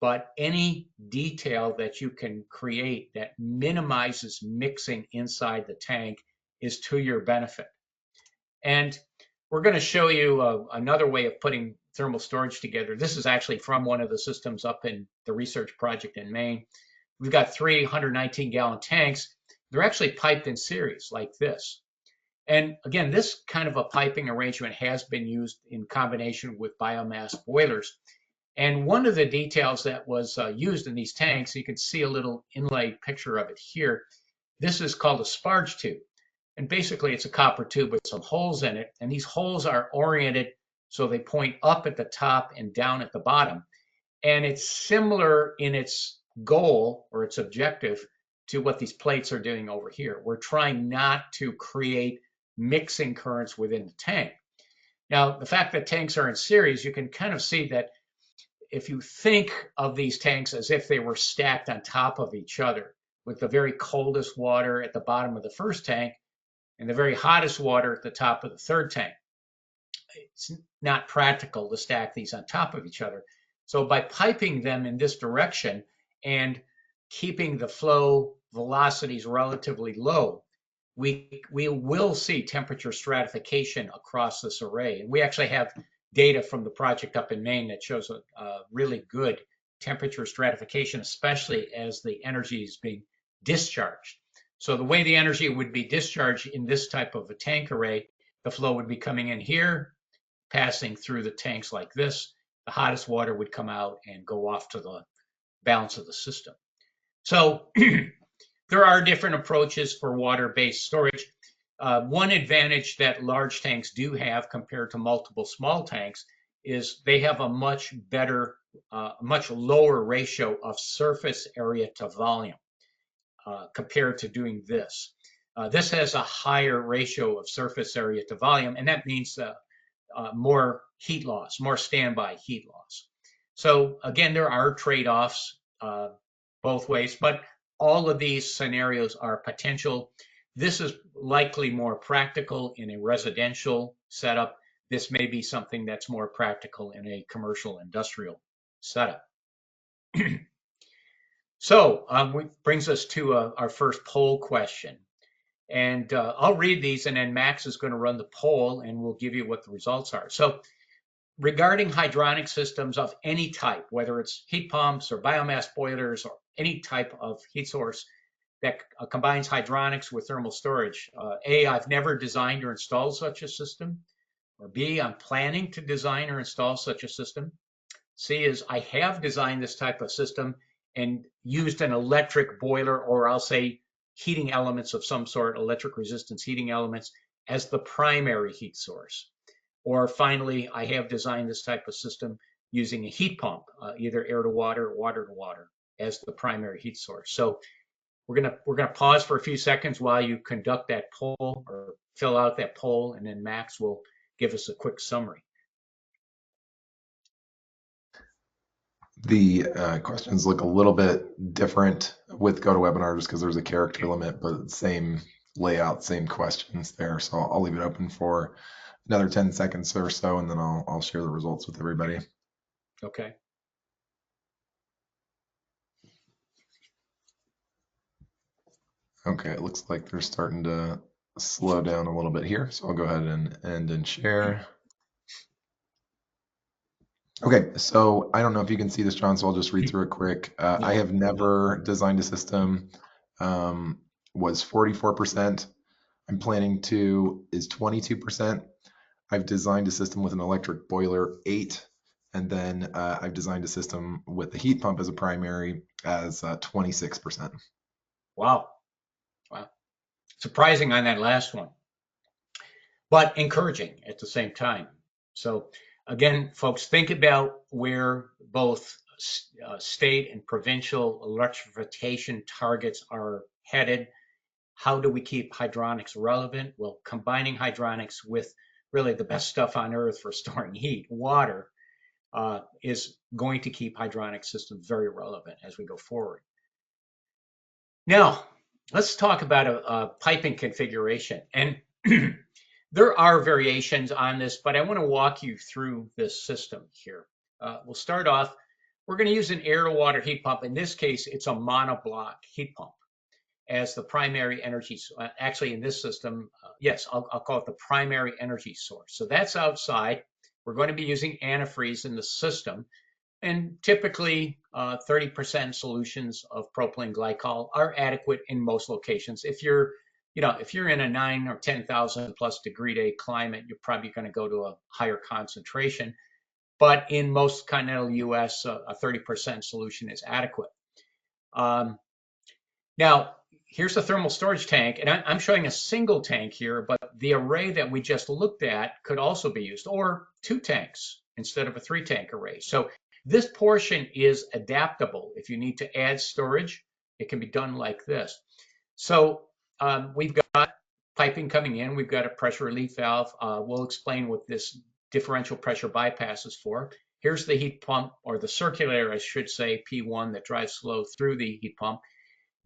but any detail that you can create that minimizes mixing inside the tank is to your benefit. And we're going to show you another way of putting thermal storage together. This is actually from one of the systems up in the research project in Maine. We've got 3 119-gallon tanks. They're actually piped in series like this. And again, this kind of a piping arrangement has been used in combination with biomass boilers. And one of the details that was used in these tanks, you can see a little inlay picture of it here. This is called a sparge tube. And basically it's a copper tube with some holes in it. And these holes are oriented so they point up at the top and down at the bottom. And it's similar in its goal or its objective to what these plates are doing over here. We're trying not to create mixing currents within the tank. Now, the fact that tanks are in series, you can kind of see that if you think of these tanks as if they were stacked on top of each other, with the very coldest water at the bottom of the first tank and the very hottest water at the top of the third tank. It's not practical to stack these on top of each other. So by piping them in this direction and keeping the flow velocities relatively low, we will see temperature stratification across this array. And we actually have data from the project up in Maine that shows a really good temperature stratification, especially as the energy is being discharged. So the way the energy would be discharged in this type of a tank array, the flow would be coming in here, passing through the tanks like this. The hottest water would come out and go off to the balance of the system. So there are different approaches for water-based storage. One advantage that large tanks do have compared to multiple small tanks is they have a much better, much lower ratio of surface area to volume compared to doing this. This has a higher ratio of surface area to volume, and that means more heat loss, more standby heat loss. So again, there are trade-offs. both ways, but all of these scenarios are potential. This is likely more practical in a residential setup. This may be something that's more practical in a commercial industrial setup. So brings us to our first poll question. And I'll read these, and then Max is going to run the poll, and we'll give you what the results are. So regarding hydronic systems of any type, whether it's heat pumps or biomass boilers or any type of heat source that combines hydronics with thermal storage, A, I've never designed or installed such a system. Or B, I'm planning to design or install such a system. C is I have designed this type of system and used an electric boiler, or I'll say heating elements of some sort, electric resistance heating elements, as the primary heat source. Or finally, I have designed this type of system using a heat pump, either air to water or water to water, as the primary heat source. So we're gonna pause for a few seconds while you conduct that poll or fill out that poll, and then Max will give us a quick summary.
The questions look a little bit different with GoToWebinar just because there's a character limit, but same layout, same questions there. So I'll leave it open for another 10 seconds or so, and then I'll share the results with everybody.
Okay.
Okay, it looks like they're starting to slow down a little bit here. So I'll go ahead and end and share. Okay, so I don't know if you can see this, John, so I'll just read through it quick. I have never designed a system, was 44%. I'm planning to is 22%. I've designed a system with an electric boiler, 8. And then I've designed a system with the heat pump as a primary as 26%.
Wow. Wow. Surprising on that last one, but encouraging at the same time. So again, folks, think about where both state and provincial electrification targets are headed. How do we keep hydronics relevant? Well, combining hydronics with really the best stuff on earth for storing heat, water, is going to keep hydronic systems very relevant as we go forward. Now, let's talk about a piping configuration. And there are variations on this, but I want to walk you through this system here. We'll start off, we're going to use an air to water heat pump. In this case, it's a monoblock heat pump as the primary energy. Actually, in this system, yes, I'll call it the primary energy source. So that's outside. We're going to be using antifreeze in the system. And typically 30% solutions of propylene glycol are adequate in most locations. If you're in a 9 or 10,000 plus degree day climate, you're probably going to go to a higher concentration. But in most continental US, a 30% solution is adequate. Now, here's the thermal storage tank, and I'm showing a single tank here, but the array that we just looked at could also be used, or 2 tanks instead of a 3-tank array. So this portion is adaptable. If you need to add storage, it can be done like this. So we've got piping coming in. We've got a pressure relief valve. We'll explain what this differential pressure bypass is for. Here's the heat pump, or the circulator, I should say, P1, that drives flow through the heat pump.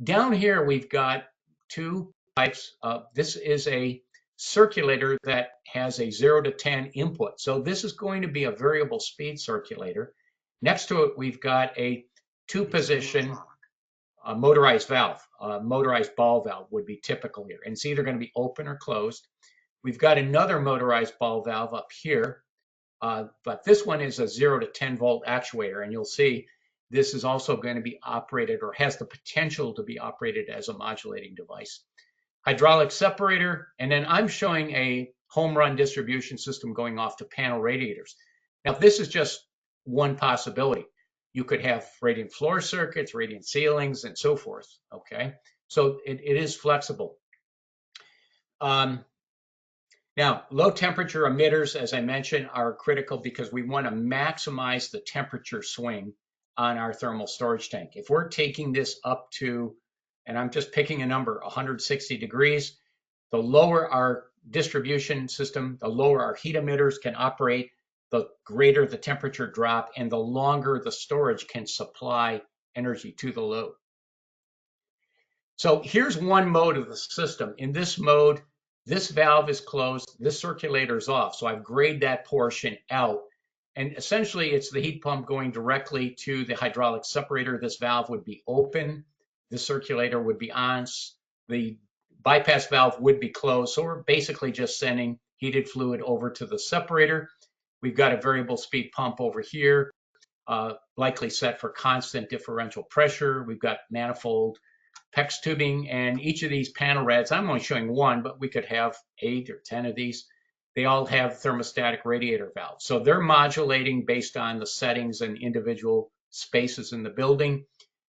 Down here, we've got 2 pipes. This is a circulator that has a 0 to 10 input. So this is going to be a variable speed circulator. Next to it, we've got a 2-position motorized valve. Motorized ball valve would be typical here. And it's either going to be open or closed. We've got another motorized ball valve up here. But this one is a 0 to 10 volt actuator. And you'll see this is also going to be operated, or has the potential to be operated, as a modulating device. Hydraulic separator, and then I'm showing a home run distribution system going off to panel radiators. Now, this is just one possibility. You could have radiant floor circuits, radiant ceilings, and so forth, okay? So it is flexible. Now, low temperature emitters, as I mentioned, are critical because we want to maximize the temperature swing on our thermal storage tank. If we're taking this up to, and I'm just picking a number, 160 degrees, the lower our distribution system, the lower our heat emitters can operate, the greater the temperature drop, and the longer the storage can supply energy to the load. So here's one mode of the system. In this mode, this valve is closed, this circulator is off. So I've grayed that portion out. And essentially, it's the heat pump going directly to the hydraulic separator. This valve would be open, the circulator would be on, the bypass valve would be closed. So we're basically just sending heated fluid over to the separator. We've got a variable speed pump over here, likely set for constant differential pressure. We've got manifold PEX tubing, and each of these panel rads, I'm only showing one, but we could have 8 or 10 of these. They all have thermostatic radiator valves. So they're modulating based on the settings and individual spaces in the building.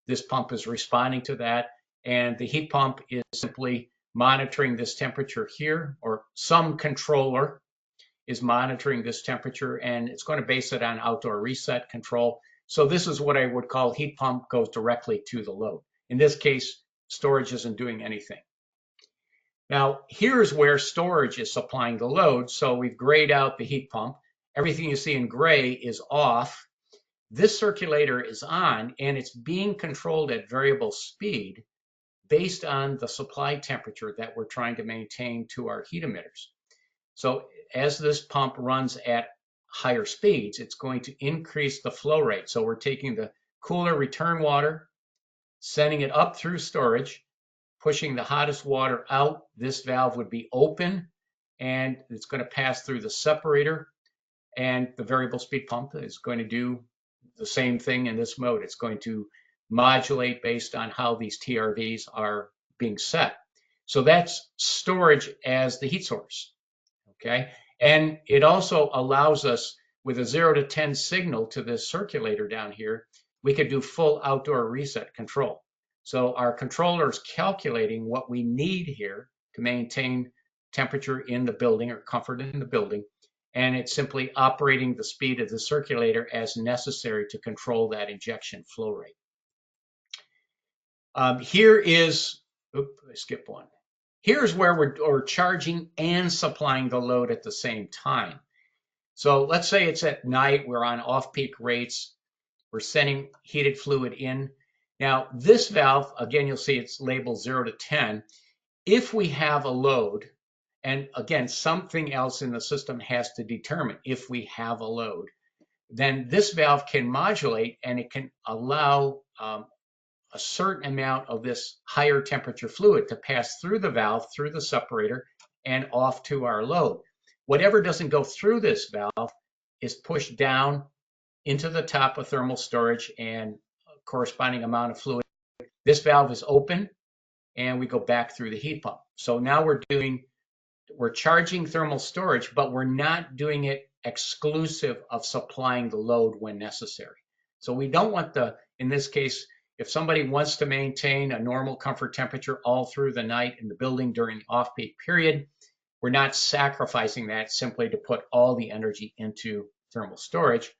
This pump is responding to that, and the heat pump is simply monitoring this temperature here, or some controller is monitoring this temperature, and it's going to base it on outdoor reset control. So this is what I would call heat pump goes directly to the load. In this case, storage isn't doing anything. Now, here's where storage is supplying the load. So we've grayed out the heat pump. Everything you see in gray is off. This circulator is on, and it's being controlled at variable speed based on the supply temperature that we're trying to maintain to our heat emitters. So as this pump runs at higher speeds, it's going to increase the flow rate. So we're taking the cooler return water, sending it up through storage, pushing the hottest water out. This valve would be open, and it's going to pass through the separator, and the variable speed pump is going to do the same thing in this mode. It's going to modulate based on how these TRVs are being set. So that's storage as the heat source, okay? And it also allows us, with a 0 to 10 signal to this circulator down here, we could do full outdoor reset control. So our controller is calculating what we need here to maintain temperature in the building or comfort in the building, and it's simply operating the speed of the circulator as necessary to control that injection flow rate. Here is, oops, I skipped one. Here's where we're charging and supplying the load at the same time. So let's say it's at night, we're on off-peak rates, we're sending heated fluid in. Now, this valve, again, you'll see it's labeled 0 to 10. If we have a load, and again, something else in the system has to determine if we have a load, then this valve can modulate, and it can allow a certain amount of this higher temperature fluid to pass through the valve, through the separator, and off to our load. Whatever doesn't go through this valve is pushed down into the top of thermal storage, and corresponding amount of fluid. This valve is open, and we go back through the heat pump. So now we're charging thermal storage, but we're not doing it exclusive of supplying the load when necessary. So we don't want in this case, if somebody wants to maintain a normal comfort temperature all through the night in the building during the off-peak period, we're not sacrificing that simply to put all the energy into thermal storage.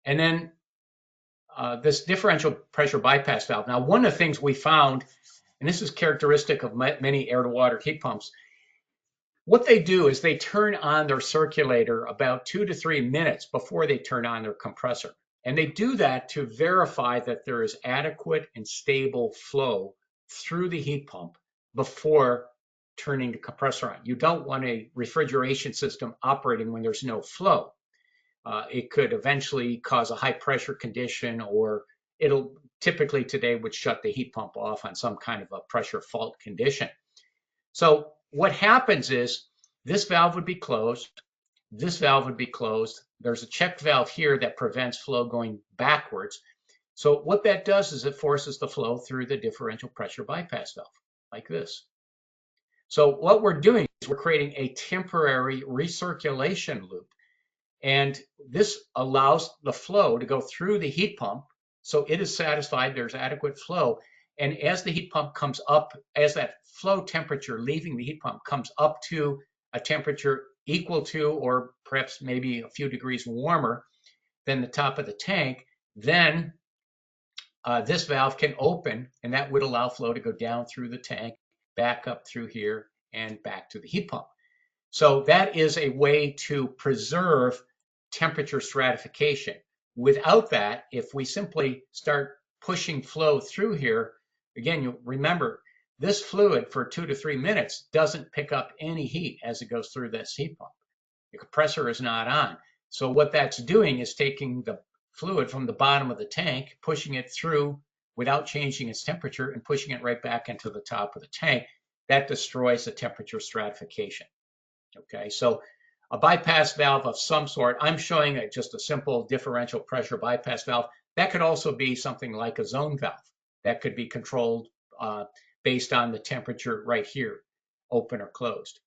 And then this differential pressure bypass valve. Now, one of the things we found, and this is characteristic of many air-to-water heat pumps, what they do is they turn on their circulator about 2 to 3 minutes before they turn on their compressor. And they do that to verify that there is adequate and stable flow through the heat pump before turning the compressor on. You don't want a refrigeration system operating when there's no flow. It could eventually cause a high pressure condition, or it'll typically today would shut the heat pump off on some kind of a pressure fault condition. So what happens is this valve would be closed, this valve would be closed. There's a check valve here that prevents flow going backwards. So what that does is it forces the flow through the differential pressure bypass valve like this. So what we're doing is we're creating a temporary recirculation loop. And this allows the flow to go through the heat pump, so it is satisfied, there's adequate flow. And as the heat pump comes up, as that flow temperature leaving the heat pump comes up to a temperature equal to, or perhaps maybe a few degrees warmer than the top of the tank, then this valve can open, and that would allow flow to go down through the tank, back up through here, and back to the heat pump. So that is a way to preserve temperature stratification. Without that, if we simply start pushing flow through here, again, you remember this fluid for 2 to 3 minutes doesn't pick up any heat as it goes through this heat pump. The compressor is not on. So what that's doing is taking the fluid from the bottom of the tank, pushing it through without changing its temperature and pushing it right back into the top of the tank. That destroys the temperature stratification. Okay, so a bypass valve of some sort, I'm showing just a simple differential pressure bypass valve. That could also be something like a zone valve that could be controlled based on the temperature right here, open or closed.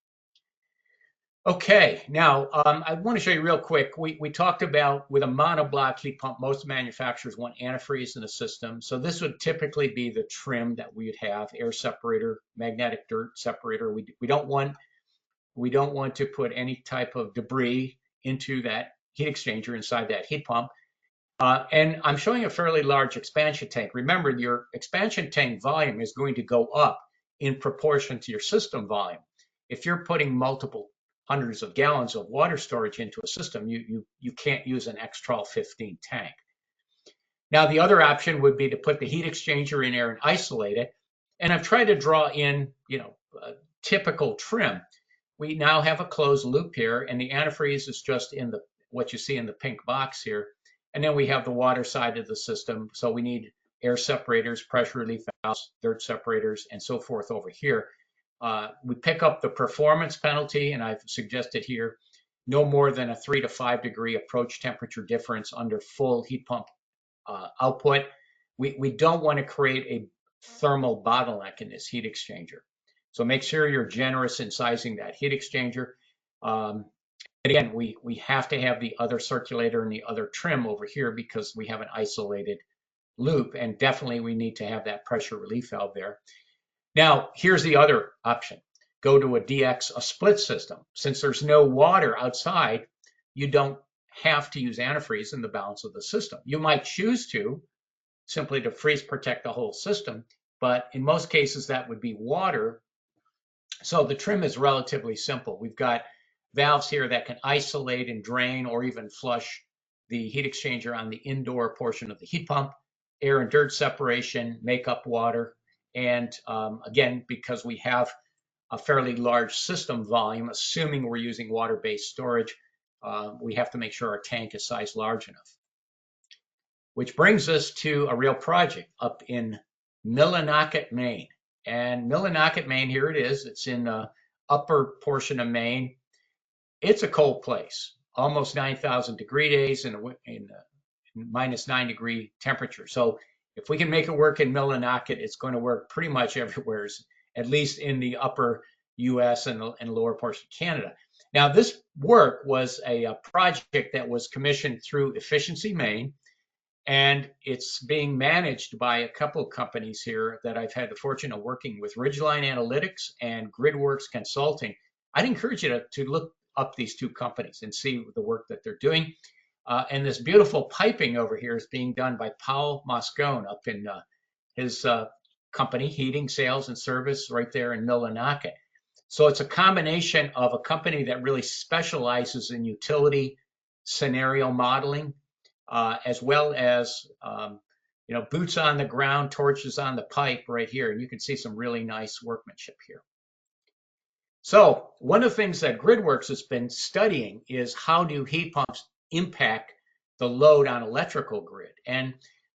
Okay, now I want to show you real quick. We talked about with a monoblock heat pump, most manufacturers want antifreeze in the system. So this would typically be the trim that we would have: air separator, magnetic dirt separator. We don't want to put any type of debris into that heat exchanger inside that heat pump. And I'm showing a fairly large expansion tank. Remember, your expansion tank volume is going to go up in proportion to your system volume. If you're putting multiple hundreds of gallons of water storage into a system, you can't use an X-Trol 15 tank. Now, the other option would be to put the heat exchanger in there and isolate it. And I've tried to draw in, a typical trim. We now have a closed loop here, and the antifreeze is just in what you see in the pink box here. And then we have the water side of the system. So we need air separators, pressure relief valves, dirt separators, and so forth over here. We pick up the performance penalty, and I've suggested here no more than a 3 to 5 degree approach temperature difference under full heat pump output. We don't want to create a thermal bottleneck in this heat exchanger. So make sure you're generous in sizing that heat exchanger. Again, we have to have the other circulator and the other trim over here because we have an isolated loop, and definitely we need to have that pressure relief valve there. Now, here's the other option. Go to a split system. Since there's no water outside, you don't have to use antifreeze in the balance of the system. You might choose to, simply to freeze protect the whole system, but in most cases that would be water. So the trim is relatively simple. We've got valves here that can isolate and drain or even flush the heat exchanger on the indoor portion of the heat pump, air and dirt separation, make up water. And again, because we have a fairly large system volume, assuming we're using water-based storage, we have to make sure our tank is sized large enough. Which brings us to a real project up in Millinocket, Maine. And Millinocket, Maine, here it is. It's in the upper portion of Maine. It's a cold place, almost 9,000 degree days in minus 9 degree temperature. So if we can make it work in Millinocket, it's going to work pretty much everywhere, at least in the upper US and lower portion of Canada. Now, this work was a project that was commissioned through Efficiency Maine, and it's being managed by a couple of companies here that I've had the fortune of working with, Ridgeline Analytics and GridWorks Consulting. I'd encourage you to look up these two companies and see the work that they're doing. And this beautiful piping over here is being done by Paul Moscone up in his company, Heating, Sales, and Service, right there in Millinocket. So it's a combination of a company that really specializes in utility scenario modeling, as well as boots on the ground, torches on the pipe right here. And you can see some really nice workmanship here. So one of the things that GridWorks has been studying is how do heat pumps impact the load on electrical grid. And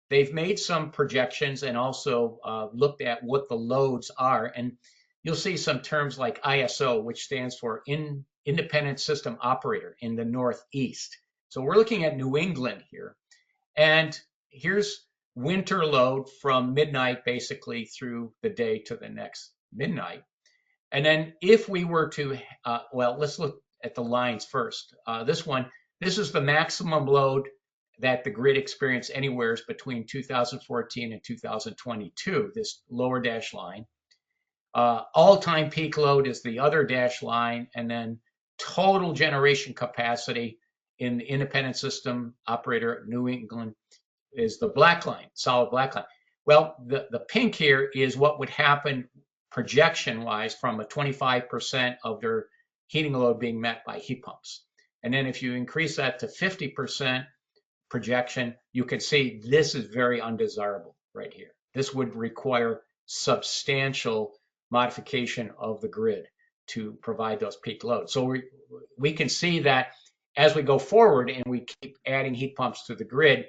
they've made some projections and also looked at what the loads are. And you'll see some terms like ISO, which stands for Independent System Operator in the Northeast. So we're looking at New England here. And here's winter load from midnight basically through the day to the next midnight. And then if we were to, let's look at the lines first. This is the maximum load that the grid experienced anywhere between 2014 and 2022, this lower dash line. All-time peak load is the other dash line, and then total generation capacity in the independent system operator New England is the black line, solid black line. Well, the pink here is what would happen projection-wise from a 25% of their heating load being met by heat pumps. And then if you increase that to 50% projection, you can see this is very undesirable. right here. This would require substantial modification of the grid to provide those peak loads. So we can see that as we go forward and we keep adding heat pumps to the grid,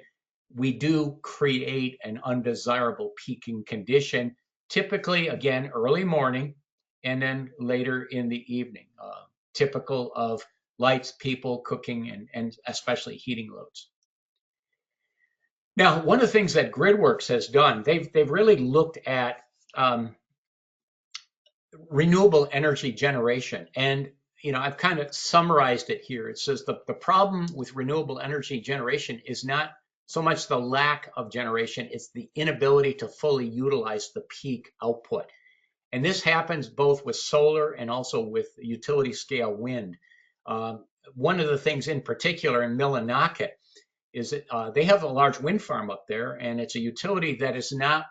we do create an undesirable peaking condition, typically, again, early morning and then later in the evening, typical of lights, people, cooking, and especially heating loads. Now, one of the things that GridWorks has done, they've really looked at renewable energy generation. And I've kind of summarized it here. It says the problem with renewable energy generation is not so much the lack of generation, it's the inability to fully utilize the peak output. And this happens both with solar and also with utility scale wind. One of the things in particular in Millinocket is that they have a large wind farm up there, and it's a utility that is not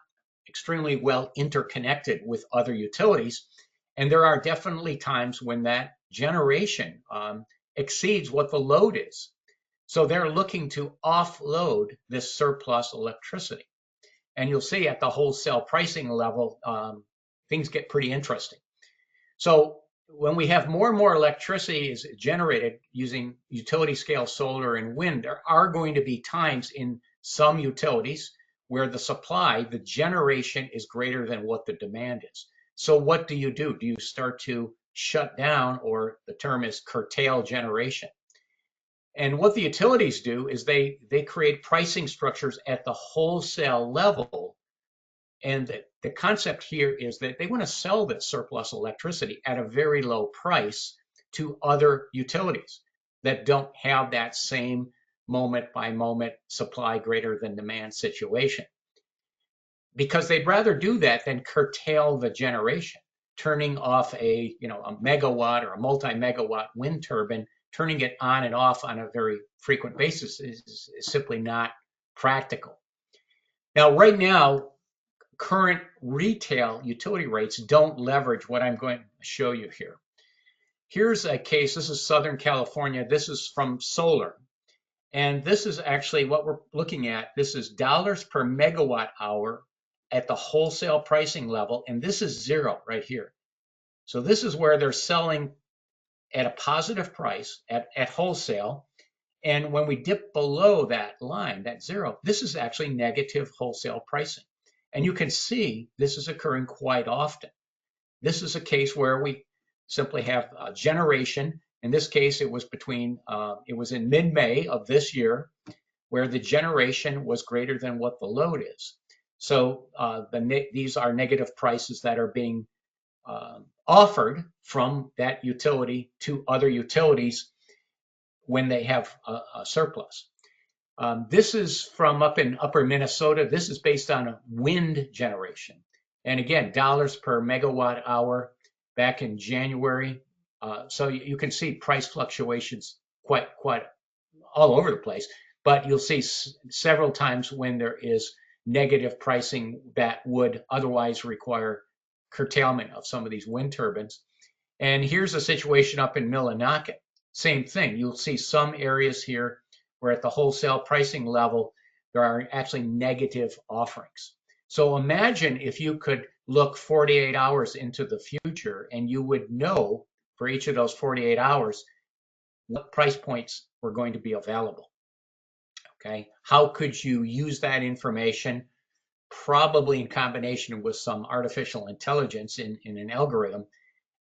extremely well interconnected with other utilities. And there are definitely times when that generation exceeds what the load is. So they're looking to offload this surplus electricity. And you'll see at the wholesale pricing level, things get pretty interesting. So when we have more and more electricity is generated using utility scale solar and wind, there are going to be times in some utilities where the supply, the generation is greater than what the demand is. So what do? Do you start to shut down, or the term is curtail generation? And what the utilities do is they create pricing structures at the wholesale level. And the concept here is that they want to sell that surplus electricity at a very low price to other utilities that don't have that same moment by moment supply greater than demand situation. Because they'd rather do that than curtail the generation. Turning off a megawatt or a multi-megawatt wind turbine, turning it on and off on a very frequent basis is simply not practical. Now, right now, current retail utility rates don't leverage what I'm going to show you here. Here's a case. This is Southern California. This is from solar. And this is actually what we're looking at. This is dollars per megawatt hour at the wholesale pricing level. And this is zero right here. So this is where they're selling at a positive price at wholesale. And when we dip below that line, that zero, this is actually negative wholesale pricing. And you can see this is occurring quite often. This is a case where we simply have a generation. In this case, it was in mid-May of this year, where the generation was greater than what the load is. So these are negative prices that are being offered from that utility to other utilities when they have a surplus. This is from up in upper Minnesota. This is based on a wind generation. And again, dollars per megawatt hour back in January. So you can see price fluctuations quite all over the place. But you'll see several times when there is negative pricing that would otherwise require curtailment of some of these wind turbines. And here's a situation up in Millinocket. Same thing. You'll see some areas here where at the wholesale pricing level, there are actually negative offerings. So imagine if you could look 48 hours into the future and you would know for each of those 48 hours what price points were going to be available. Okay, how could you use that information? Probably in combination with some artificial intelligence in an algorithm.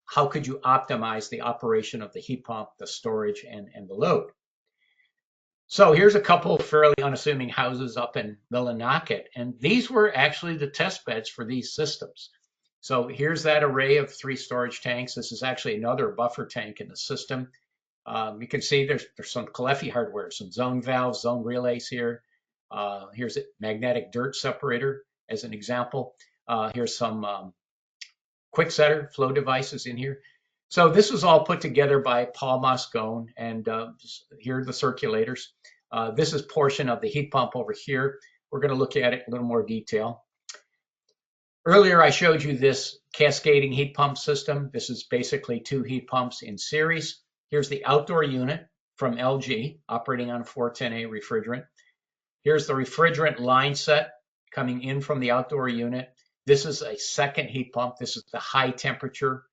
How could you optimize the operation of the heat pump, the storage, and the load? So here's a couple of fairly unassuming houses up in Millinocket, and these were actually the test beds for these systems. So here's that array of 3 storage tanks. This is actually another buffer tank in the system. You can see there's some Caleffi hardware, some zone valves, zone relays here. Here's a magnetic dirt separator as an example. Here's some quick setter flow devices in here. So this was all put together by Paul Moscone, and here are the circulators. This is portion of the heat pump over here. We're going to look at it in a little more detail. Earlier, I showed you this cascading heat pump system. This is basically 2 heat pumps in series. Here's the outdoor unit from LG operating on a 410A refrigerant. Here's the refrigerant line set. coming in from the outdoor unit. This is a second heat pump. This is the high temperature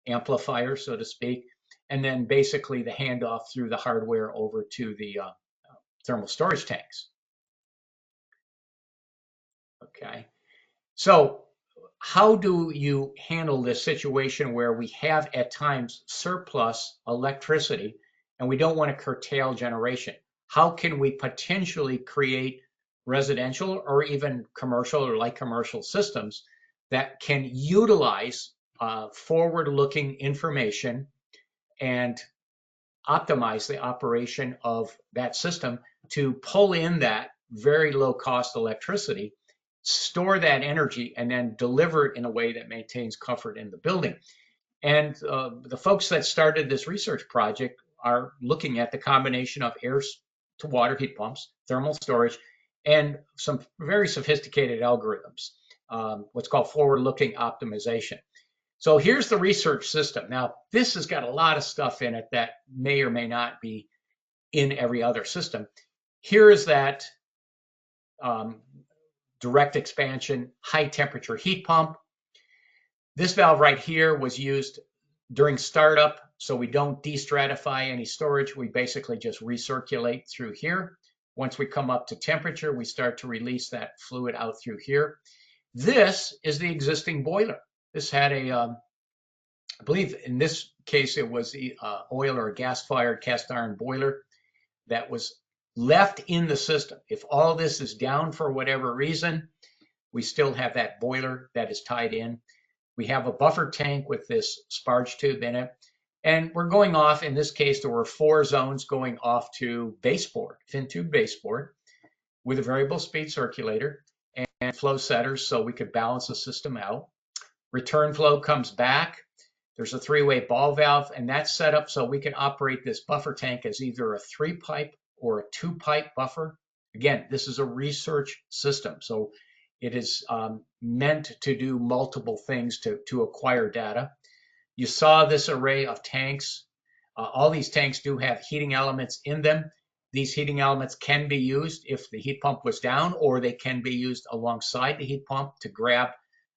amplifier, so to speak. And then basically the handoff through the hardware over to the thermal storage tanks. Okay. So how do you handle this situation where we have at times surplus electricity and we don't want to curtail generation? How can we potentially create residential or even commercial or light commercial systems that can utilize forward-looking information and optimize the operation of that system to pull in that very low cost electricity, store that energy, and then deliver it in a way that maintains comfort in the building? And the folks that started this research project are looking at the combination of air to water heat pumps, thermal storage, and some very sophisticated algorithms, what's called forward-looking optimization. So here's the research system. Now, this has got a lot of stuff in it that may or may not be in every other system. Here is that direct expansion, high temperature heat pump. This valve right here was used during startup, so we don't destratify any storage. We basically just recirculate through here. Once we come up to temperature, we start to release that fluid out through here. This is the existing boiler. This had a, I believe in this case, it was oil or gas-fired cast iron boiler that was left in the system. If all this is down for whatever reason, we still have that boiler that is tied in. We have a buffer tank with this sparge tube in it. And we're going off, in this case, there were 4 zones going off to baseboard, fin tube baseboard, with a variable speed circulator and flow setters so we could balance the system out. Return flow comes back. There's a 3-way ball valve, and that's set up so we can operate this buffer tank as either a 3-pipe or a 2-pipe buffer. Again, this is a research system, so it is meant to do multiple things to acquire data. You saw this array of tanks. All these tanks do have heating elements in them. These heating elements can be used if the heat pump was down, or they can be used alongside the heat pump to grab,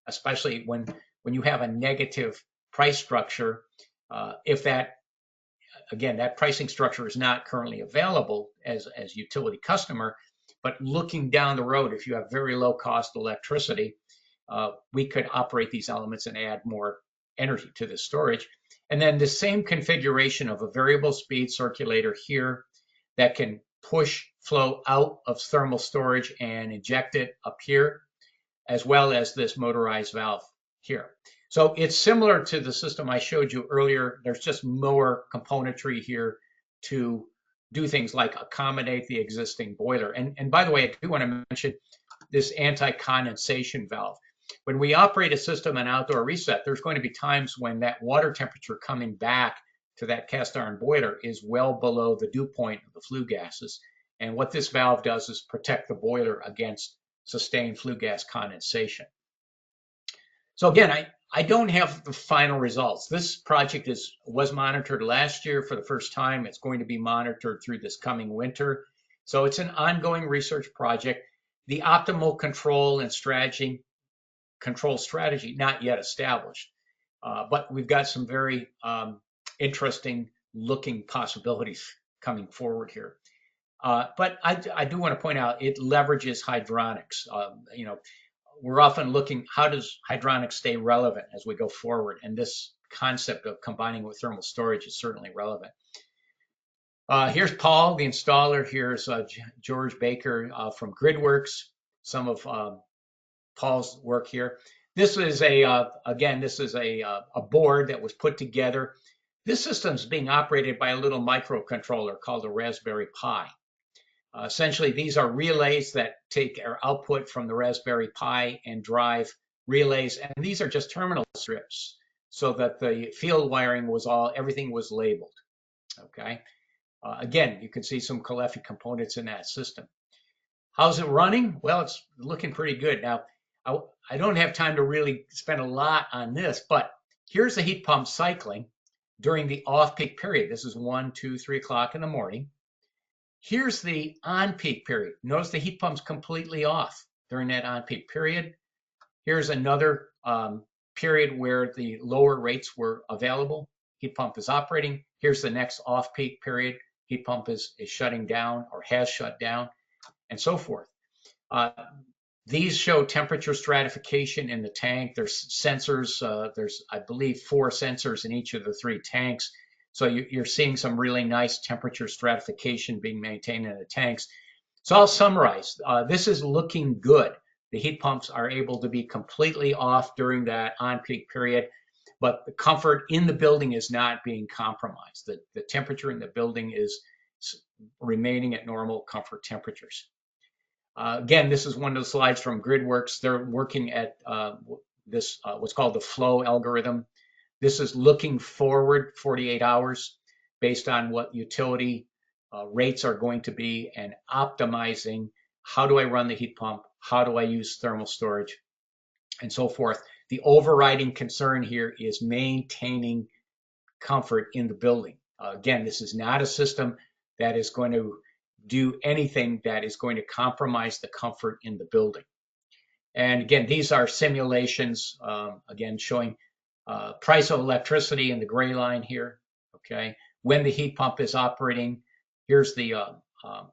especially when you have a negative price structure. If that, again, that pricing structure is not currently available as utility customer, but looking down the road, if you have very low cost electricity, we could operate these elements and add more energy to the storage. And then the same configuration of a variable speed circulator here that can push flow out of thermal storage and inject it up here, as well as this motorized valve here. So it's similar to the system I showed you earlier. There's just more componentry here to do things like accommodate the existing boiler. And by the way, I do want to mention this anti-condensation valve. When we operate a system in outdoor reset, there's going to be times when that water temperature coming back to that cast iron boiler is well below the dew point of the flue gases. And what this valve does is protect the boiler against sustained flue gas condensation. So again, I don't have the final results. This project was monitored last year for the first time. It's going to be monitored through this coming winter. So it's an ongoing research project. The optimal control strategy not yet established, but we've got some very interesting looking possibilities coming forward here. But I do want to point out it leverages hydronics. We're often looking, how does hydronics stay relevant as we go forward? And this concept of combining with thermal storage is certainly relevant. Here's Paul, the installer. Here's George Baker from GridWorks, some of Paul's work here. This is a board that was put together. This system is being operated by a little microcontroller called a Raspberry Pi. Essentially, these are relays that take our output from the Raspberry Pi and drive relays, and these are just terminal strips so that the field wiring everything was labeled. Okay. Again, you can see some Caleffi components in that system. How's it running? Well, it's looking pretty good. Now, I don't have time to really spend a lot on this, but here's the heat pump cycling during the off-peak period. This is 1, 2, 3 o'clock in the morning. Here's the on-peak period. Notice the heat pump's completely off. during that on-peak period. Here's another period where the lower rates were available. Heat pump is operating. Here's the next off-peak period. Heat pump is shutting down or has shut down, and so forth. These show temperature stratification in the tank. There's sensors. There's, I believe, 4 sensors in each of the 3 tanks. So you're seeing some really nice temperature stratification being maintained in the tanks. So I'll summarize. This is looking good. The heat pumps are able to be completely off during that on-peak period, but the comfort in the building is not being compromised. The temperature in the building is remaining at normal comfort temperatures. Again, this is one of the slides from GridWorks. They're working at this what's called the flow algorithm. This is looking forward 48 hours based on what utility rates are going to be and optimizing how do I run the heat pump, how do I use thermal storage, and so forth. The overriding concern here is maintaining comfort in the building. Again, this is not a system that is going to do anything that is going to compromise the comfort in the building. And again, these are simulations, again, showing price of electricity in the gray line here, okay? When the heat pump is operating, here's the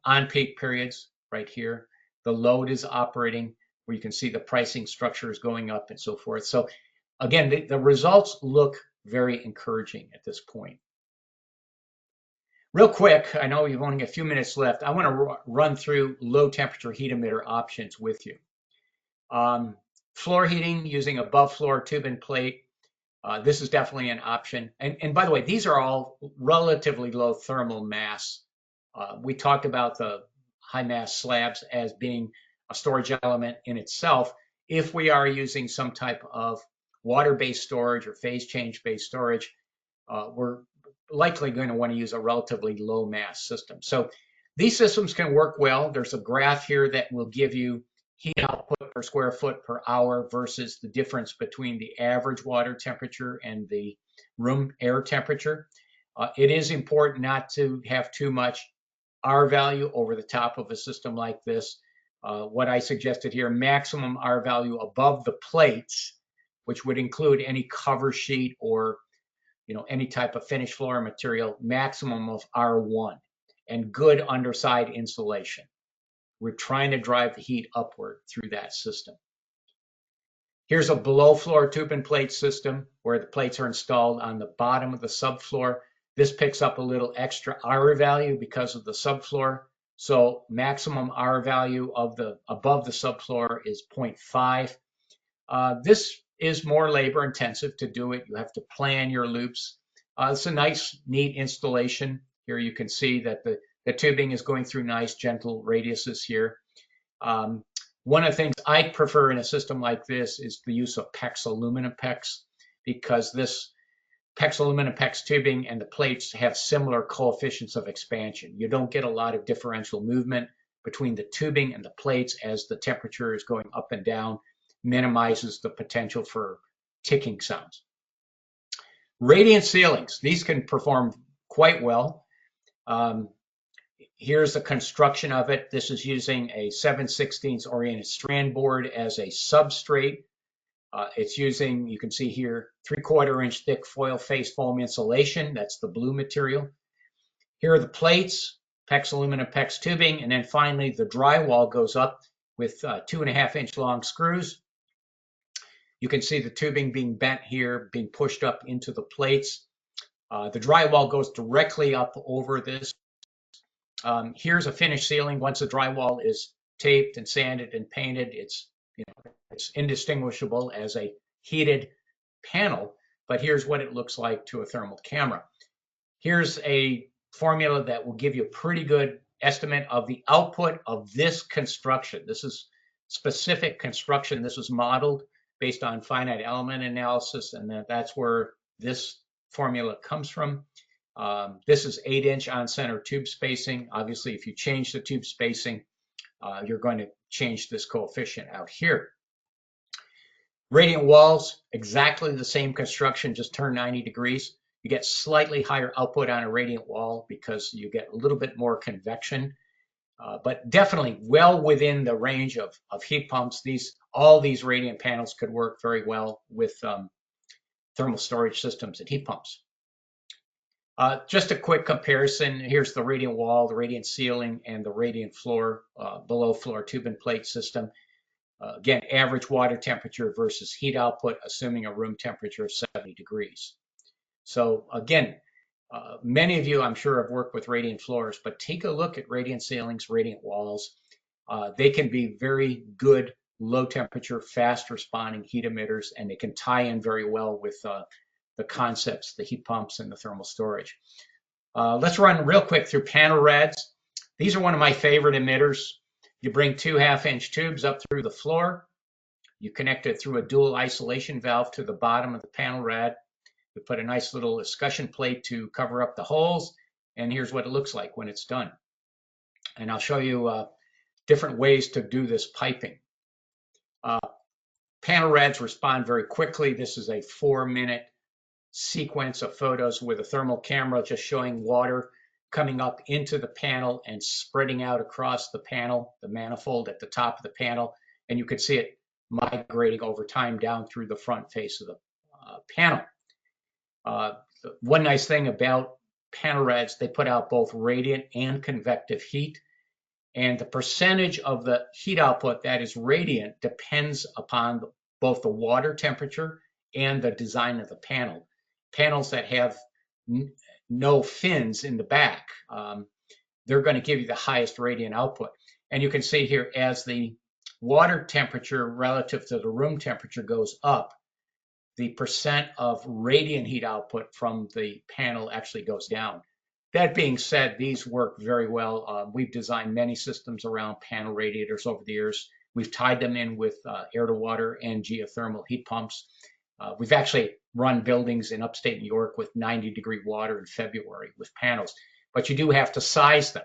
on-peak periods right here. The load is operating, where you can see the pricing structure is going up and so forth. So again, the results look very encouraging at this point. Real quick, I know we've only got a few minutes left. I want to run through low temperature heat emitter options with you. Floor heating using above floor tube and plate. This is definitely an option. And by the way, these are all relatively low thermal mass. We talked about the high mass slabs as being a storage element in itself. If we are using some type of water-based storage or phase change-based storage, we're likely going to want to use a relatively low mass system. So these systems can work well. There's a graph here that will give you heat output per square foot per hour versus the difference between the average water temperature and the room air temperature. It is important not to have too much R value over the top of a system like this. What I suggested here, maximum R value above the plates, which would include any cover sheet or any type of finished floor material, maximum of R1, and good underside insulation. We're trying to drive the heat upward through that system. Here's a below floor tube and plate system where the plates are installed on the bottom of the subfloor. This picks up a little extra R value because of the subfloor. So maximum R value of above the subfloor is 0.5. This is more labor intensive to do it. You have to plan your loops. It's a nice, neat installation. Here you can see that the tubing is going through nice, gentle radiuses here. One of the things I prefer in a system like this is the use of PEX aluminum PEX, because this PEX aluminum PEX tubing and the plates have similar coefficients of expansion. You don't get a lot of differential movement between the tubing and the plates as the temperature is going up and down, minimizes the potential for ticking sounds. Radiant ceilings, these can perform quite well. Here's the construction of it. This is using a 7/16 oriented strand board as a substrate. It's using, you can see here, 3/4 inch thick foil face foam insulation. That's the blue material. Here are the plates, PEX aluminum PEX tubing, and then finally the drywall goes up with 2.5 inch long screws. You can see the tubing being bent here, being pushed up into the plates. The drywall goes directly up over this. Here's a finished ceiling. Once the drywall is taped and sanded and painted, it's indistinguishable as a heated panel, but here's what it looks like to a thermal camera. Here's a formula that will give you a pretty good estimate of the output of this construction. This is specific construction. This was modeled based on finite element analysis, and that's where this formula comes from. This is 8-inch on-center tube spacing. Obviously, if you change the tube spacing, you're going to change this coefficient out here. Radiant walls, exactly the same construction, just turn 90 degrees. You get slightly higher output on a radiant wall because you get a little bit more convection. but definitely well within the range of heat pumps. All these radiant panels could work very well with thermal storage systems and heat pumps. Just a quick comparison. Here's the radiant wall, the radiant ceiling, and the radiant floor, below floor tube and plate system. Again, average water temperature versus heat output, assuming a room temperature of 70 degrees. So again, many of you, I'm sure, have worked with radiant floors, but take a look at radiant ceilings, radiant walls. They can be very good, low temperature, fast responding heat emitters, and they can tie in very well with the concepts, the heat pumps and the thermal storage. Let's run real quick through panel rads. These are one of my favorite emitters. You bring 2 half-inch tubes up through the floor. You connect it through a dual isolation valve to the bottom of the panel rad. We put a nice little escutcheon plate to cover up the holes, and here's what it looks like when it's done. And I'll show you different ways to do this piping. Panel rads respond very quickly. This is a 4-minute sequence of photos with a thermal camera just showing water coming up into the panel and spreading out across the panel, the manifold at the top of the panel, and you could see it migrating over time down through the front face of the panel. One nice thing about panel rads, they put out both radiant and convective heat, and the percentage of the heat output that is radiant depends upon both the water temperature and the design of the panel. Panels that have no fins in the back, they're going to give you the highest radiant output. And you can see here, as the water temperature relative to the room temperature goes up, the percent of radiant heat output from the panel actually goes down. That being said, these work very well. We've designed many systems around panel radiators over the years. We've tied them in with air to water and geothermal heat pumps. We've actually run buildings in upstate New York with 90-degree water in February with panels, but you do have to size them.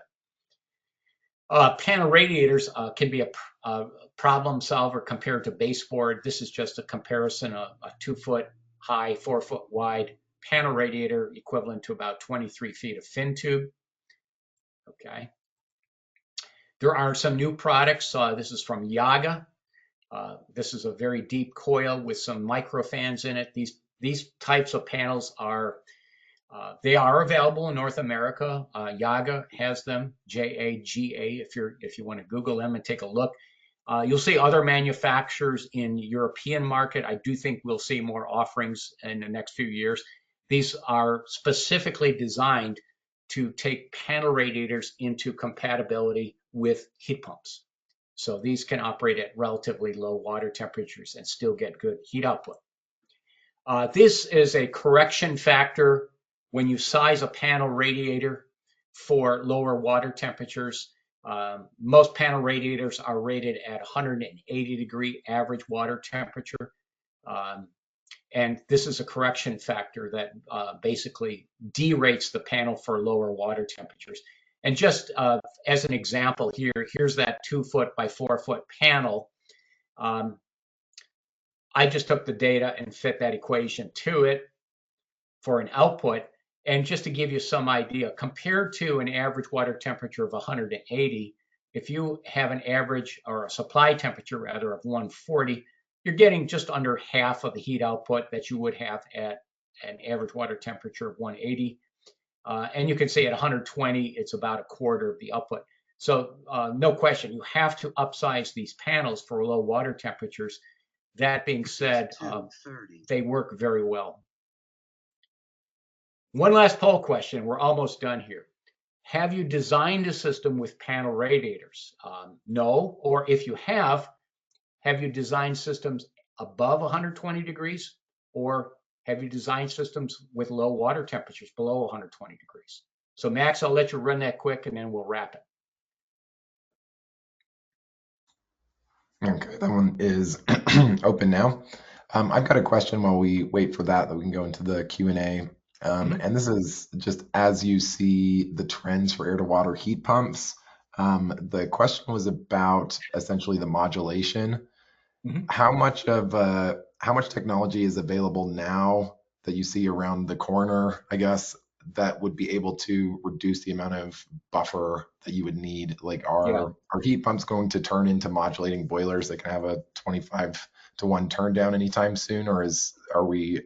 Panel radiators can be a problem solver compared to baseboard. This is just a comparison of a 2-foot high, 4-foot wide panel radiator, equivalent to about 23 feet of fin tube. Okay. There are some new products. This is from Yaga. This is a very deep coil with some micro fans in it. These types of panels are they are available in North America. Yaga has them, Jaga. If you want to Google them and take a look, you'll see other manufacturers in European market. I do think we'll see more offerings in the next few years. These are specifically designed to take panel radiators into compatibility with heat pumps. So these can operate at relatively low water temperatures and still get good heat output. This is a correction factor when you size a panel radiator for lower water temperatures. Most panel radiators are rated at 180-degree average water temperature. And this is a correction factor that basically derates the panel for lower water temperatures. And just as an example here, here's that 2-foot by 4-foot panel. I just took the data and fit that equation to it for an output. And just to give you some idea, compared to an average water temperature of 180, if you have an average or a supply temperature rather of 140, you're getting just under half of the heat output that you would have at an average water temperature of 180. And you can see at 120, it's about a quarter of the output. So no question, you have to upsize these panels for low water temperatures. That being said, they work very well. One last poll question. We're almost done here. Have you designed a system with panel radiators? No. Or if you have you designed systems above 120 degrees? Or have you designed systems with low water temperatures below 120 degrees? So Max, I'll let you run that quick and then we'll wrap it.
Okay, that one is open now. I've got a question while we wait for that we can go into the Q&A. And this is just as you see the trends for air to water heat pumps. The question was about essentially the modulation. How much technology is available now that you see around the corner, I guess, that would be able to reduce the amount of buffer that you would need? Like,
Yeah.
are heat pumps going to turn into modulating boilers that can have a 25-to-1 turn down anytime soon, or are we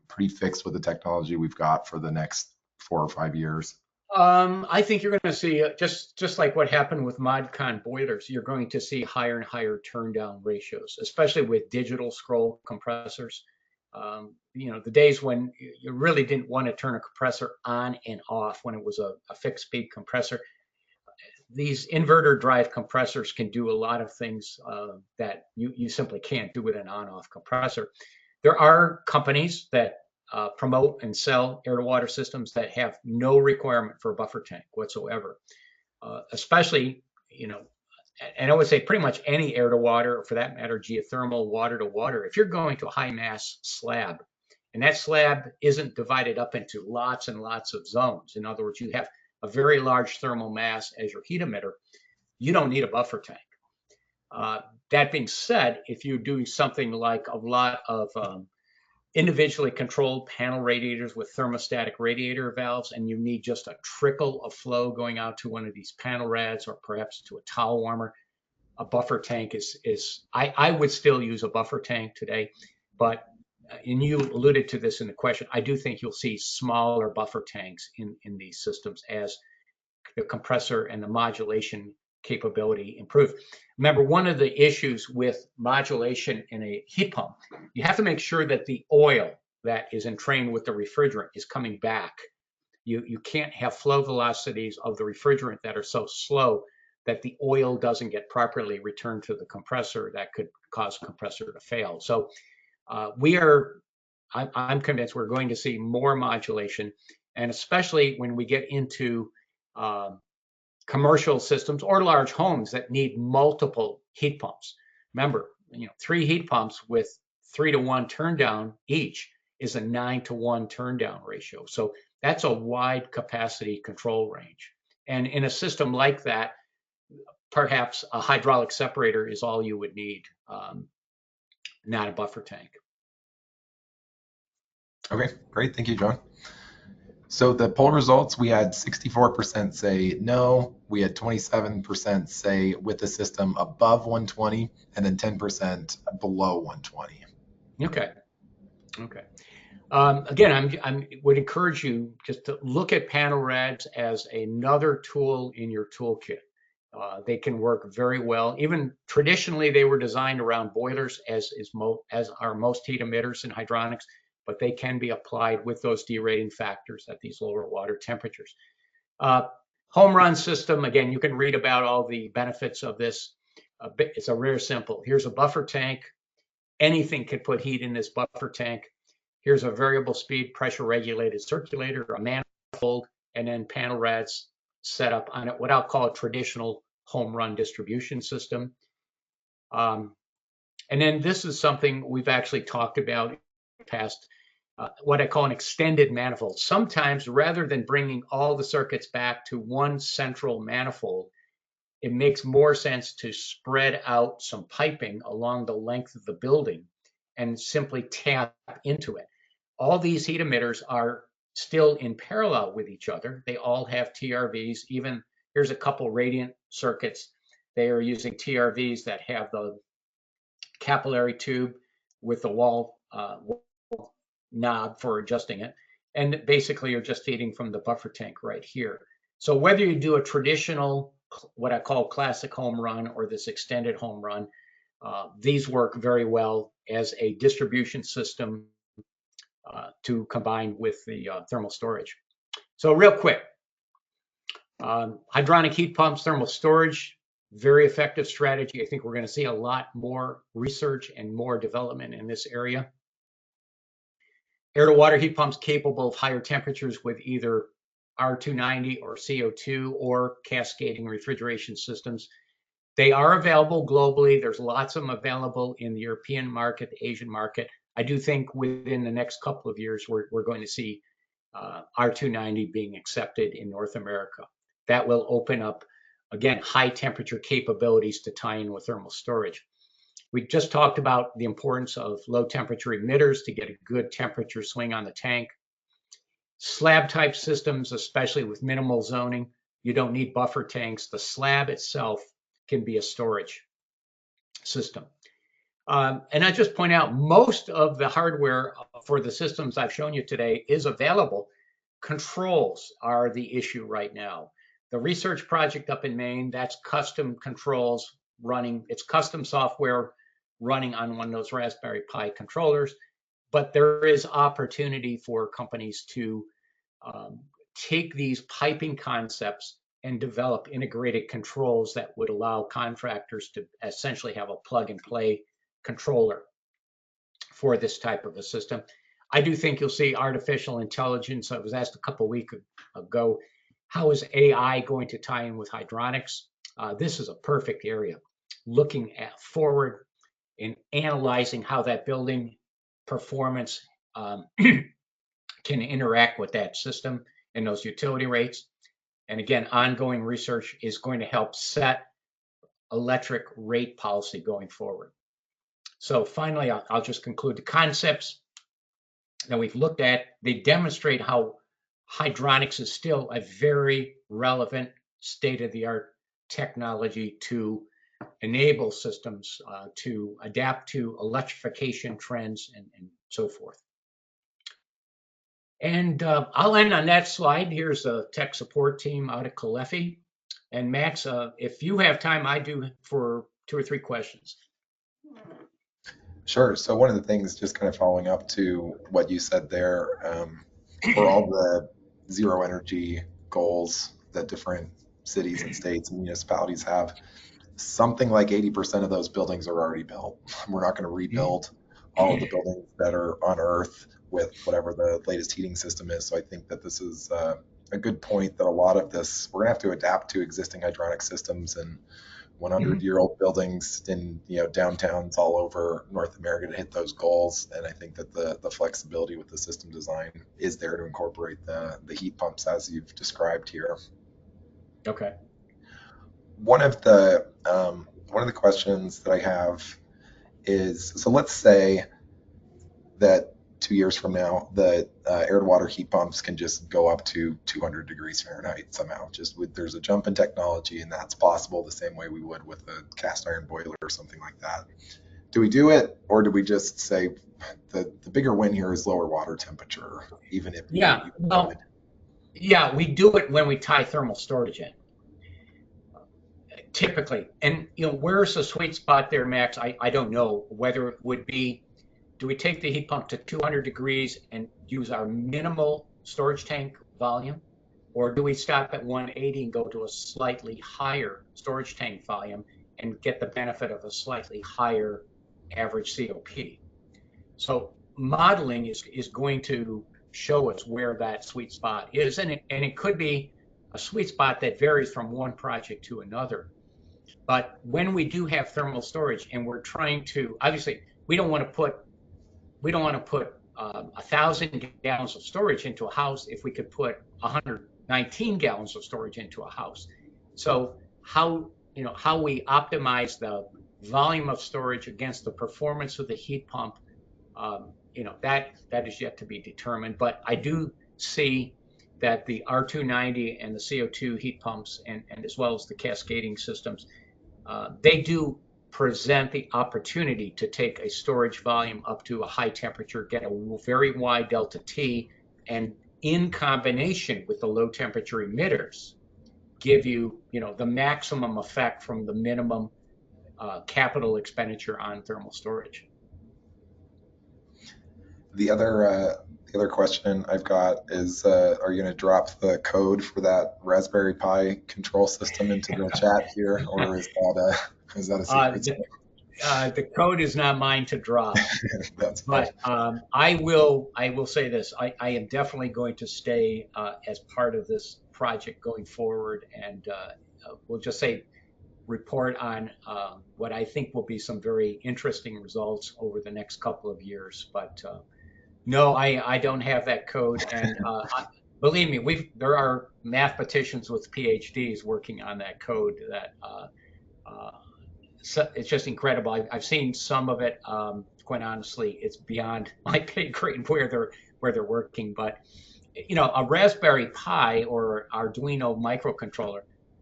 pretty fixed with the technology we've got for the next 4 or 5 years?
I think you're going to see just like what happened with ModCon boilers. You're going to see higher and higher turn down ratios, especially with digital scroll compressors. The days when you really didn't want to turn a compressor on and off when it was a fixed speed compressor. These inverter drive compressors can do a lot of things that you simply can't do with an on-off compressor. There are companies that promote and sell air to water systems that have no requirement for a buffer tank whatsoever, especially, and I would say pretty much any air to water, or for that matter, geothermal water to water. If you're going to a high mass slab, and that slab isn't divided up into lots and lots of zones. In other words, you have a very large thermal mass as your heat emitter, you don't need a buffer tank. That being said, if you're doing something like a lot of individually controlled panel radiators with thermostatic radiator valves, and you need just a trickle of flow going out to one of these panel rads or perhaps to a towel warmer, a buffer tank I would still use a buffer tank today, but and you alluded to this in the question, I do think you'll see smaller buffer tanks in these systems as the compressor and the modulation capability improve. Remember, one of the issues with modulation in a heat pump, you have to make sure that the oil that is entrained with the refrigerant is coming back. You can't have flow velocities of the refrigerant that are so slow that the oil doesn't get properly returned to the compressor. That could cause the compressor to fail. So I'm convinced we're going to see more modulation, and especially when we get into commercial systems or large homes that need multiple heat pumps. Remember, 3 heat pumps with 3-to-1 turn down each is a 9-to-1 turn down ratio. So that's a wide capacity control range. And in a system like that, perhaps a hydraulic separator is all you would need, not a buffer tank.
Okay, great. Thank you, John. So the poll results, we had 64% say no, we had 27% say with the system above 120, and then 10% below 120.
Okay. Again, I would encourage you just to look at panel rads as another tool in your toolkit. They can work very well. Even traditionally, they were designed around boilers, as are most heat emitters in hydronics, but they can be applied with those derating factors at these lower water temperatures. Home run system, again, you can read about all the benefits of this. It's a rare simple. Here's a buffer tank. Anything can put heat in this buffer tank. Here's a variable speed pressure regulated circulator, a manifold, and then panel rads set up on it, what I'll call a traditional home run distribution system. And then this is something we've actually talked about in the past, what I call an extended manifold. Sometimes rather than bringing all the circuits back to one central manifold, it makes more sense to spread out some piping along the length of the building and simply tap into it. All these heat emitters are still in parallel with each other. They all have TRVs. Even here's a couple radiant circuits. They are using TRVs that have the capillary tube with the wall knob for adjusting it. And basically you're just feeding from the buffer tank right here. So whether you do a traditional, what I call classic home run, or this extended home run, these work very well as a distribution system to combine with the thermal storage. So real quick, hydronic heat pumps, thermal storage, very effective strategy. I think we're going to see a lot more research and more development in this area. Air to water heat pumps capable of higher temperatures with either R290 or CO2 or cascading refrigeration systems. They are available globally. There's lots of them available in the European market, the Asian market. I do think within the next couple of years, we're going to see R290 being accepted in North America. That will open up, again, high temperature capabilities to tie in with thermal storage. We just talked about the importance of low temperature emitters to get a good temperature swing on the tank. Slab type systems, especially with minimal zoning, you don't need buffer tanks. The slab itself can be a storage system. And I just point out most of the hardware for the systems I've shown you today is available. Controls are the issue right now. The research project up in Maine, that's custom controls running, it's custom software running on one of those Raspberry Pi controllers, but there is opportunity for companies to take these piping concepts and develop integrated controls that would allow contractors to essentially have a plug and play controller for this type of a system. I do think you'll see artificial intelligence. I was asked a couple of weeks ago, how is AI going to tie in with hydronics? This is a perfect area, looking at forward and analyzing how that building performance can interact with that system and those utility rates. And again, ongoing research is going to help set electric rate policy going forward. So finally, I'll just conclude the concepts that we've looked at. They demonstrate how hydronics is still a very relevant state-of-the-art technology to enable systems to adapt to electrification trends and so forth. And I'll end on that slide. Here's a tech support team out of Caleffi. And Max, if you have time, I do for 2 or 3 questions.
Sure. So one of the things, just kind of following up to what you said there, for all the zero energy goals that different cities and states and municipalities have, something like 80% of those buildings are already built. We're not going to rebuild all of the buildings that are on Earth with whatever the latest heating system is. So I think that this is a good point, that a lot of this, we're going to have to adapt to existing hydronic systems and 100-year-old buildings in downtowns all over North America to hit those goals. And I think that the flexibility with the system design is there to incorporate the heat pumps as you've described here.
Okay.
One of the questions that I have is, so let's say that 2 years from now, the air to water heat pumps can just go up to 200 degrees Fahrenheit somehow. There's a jump in technology, and that's possible the same way we would with a cast iron boiler or something like that. Do we do it, or do we just say the bigger win here is lower water temperature, even if
Yeah, well, yeah, we do it when we tie thermal storage in, typically. And where's the sweet spot there, Max? I don't know whether it would be, do we take the heat pump to 200 degrees and use our minimal storage tank volume? Or do we stop at 180 and go to a slightly higher storage tank volume and get the benefit of a slightly higher average COP? So modeling is going to show us where that sweet spot is. And it could be a sweet spot that varies from one project to another. But when we do have thermal storage and we're trying to, obviously, we don't want to put 1,000 gallons of storage into a house if we could put 119 gallons of storage into a house. So how we optimize the volume of storage against the performance of the heat pump, that is yet to be determined. But I do see that the R290 and the CO2 heat pumps, and as well as the cascading systems, they do present the opportunity to take a storage volume up to a high temperature, get a very wide delta T, and in combination with the low temperature emitters, give you, the maximum effect from the minimum capital expenditure on thermal storage.
The other question I've got is, are you going to drop the code for that Raspberry Pi control system into the chat here, or is that a secret?
The code is not mine to drop.
That's
but I will say this: I am definitely going to stay as part of this project going forward, and we'll just say report on what I think will be some very interesting results over the next couple of years. But no, I don't have that code, and believe me, there are mathematicians with PhDs working on that code. That so it's just incredible. I've seen some of it. Quite honestly, it's beyond my pay grade where they're working. But a Raspberry Pi or Arduino microcontroller,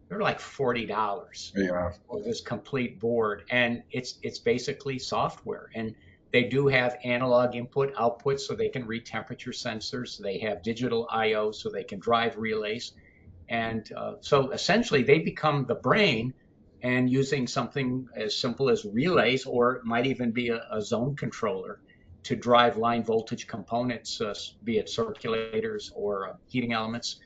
they're like $40
Yeah.
for this complete board, and it's basically software. And they do have analog input output, so they can read temperature sensors. They have digital I/O, so they can drive relays. And so essentially, they become the brain, and using something as simple as relays, or it might even be a zone controller to drive line voltage components, be it circulators or heating elements.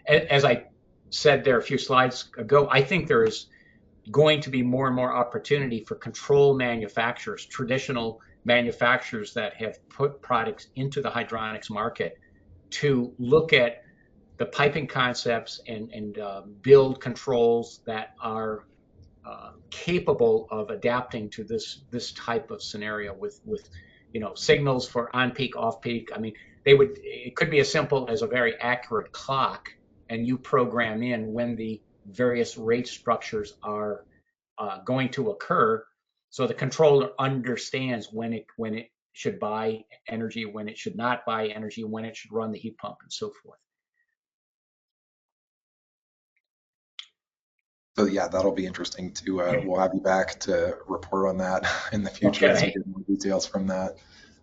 As I said there a few slides ago, I think there is going to be more and more opportunity for control manufacturers, traditional manufacturers that have put products into the hydronics market, to look at the piping concepts and build controls that are capable of adapting to this type of scenario with signals for on peak, off peak. I mean, it could be as simple as a very accurate clock, and you program in when the various rate structures are going to occur, so the controller understands when it should buy energy, when it should not buy energy, when it should run the heat pump, and so forth.
So yeah, that'll be interesting to, we'll have you back to report on that in the future as we
Okay.
get more details from that.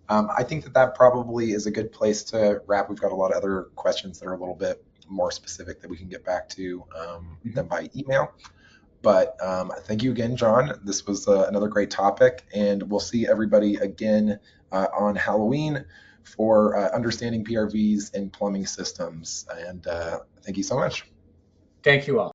I think that that probably is a good place to wrap. We've got a lot of other questions that are a little bit more specific that we can get back to them by email. But thank you again, John. This was another great topic, and we'll see everybody again on Halloween for understanding PRVs and plumbing systems. And thank you so much.
Thank you all.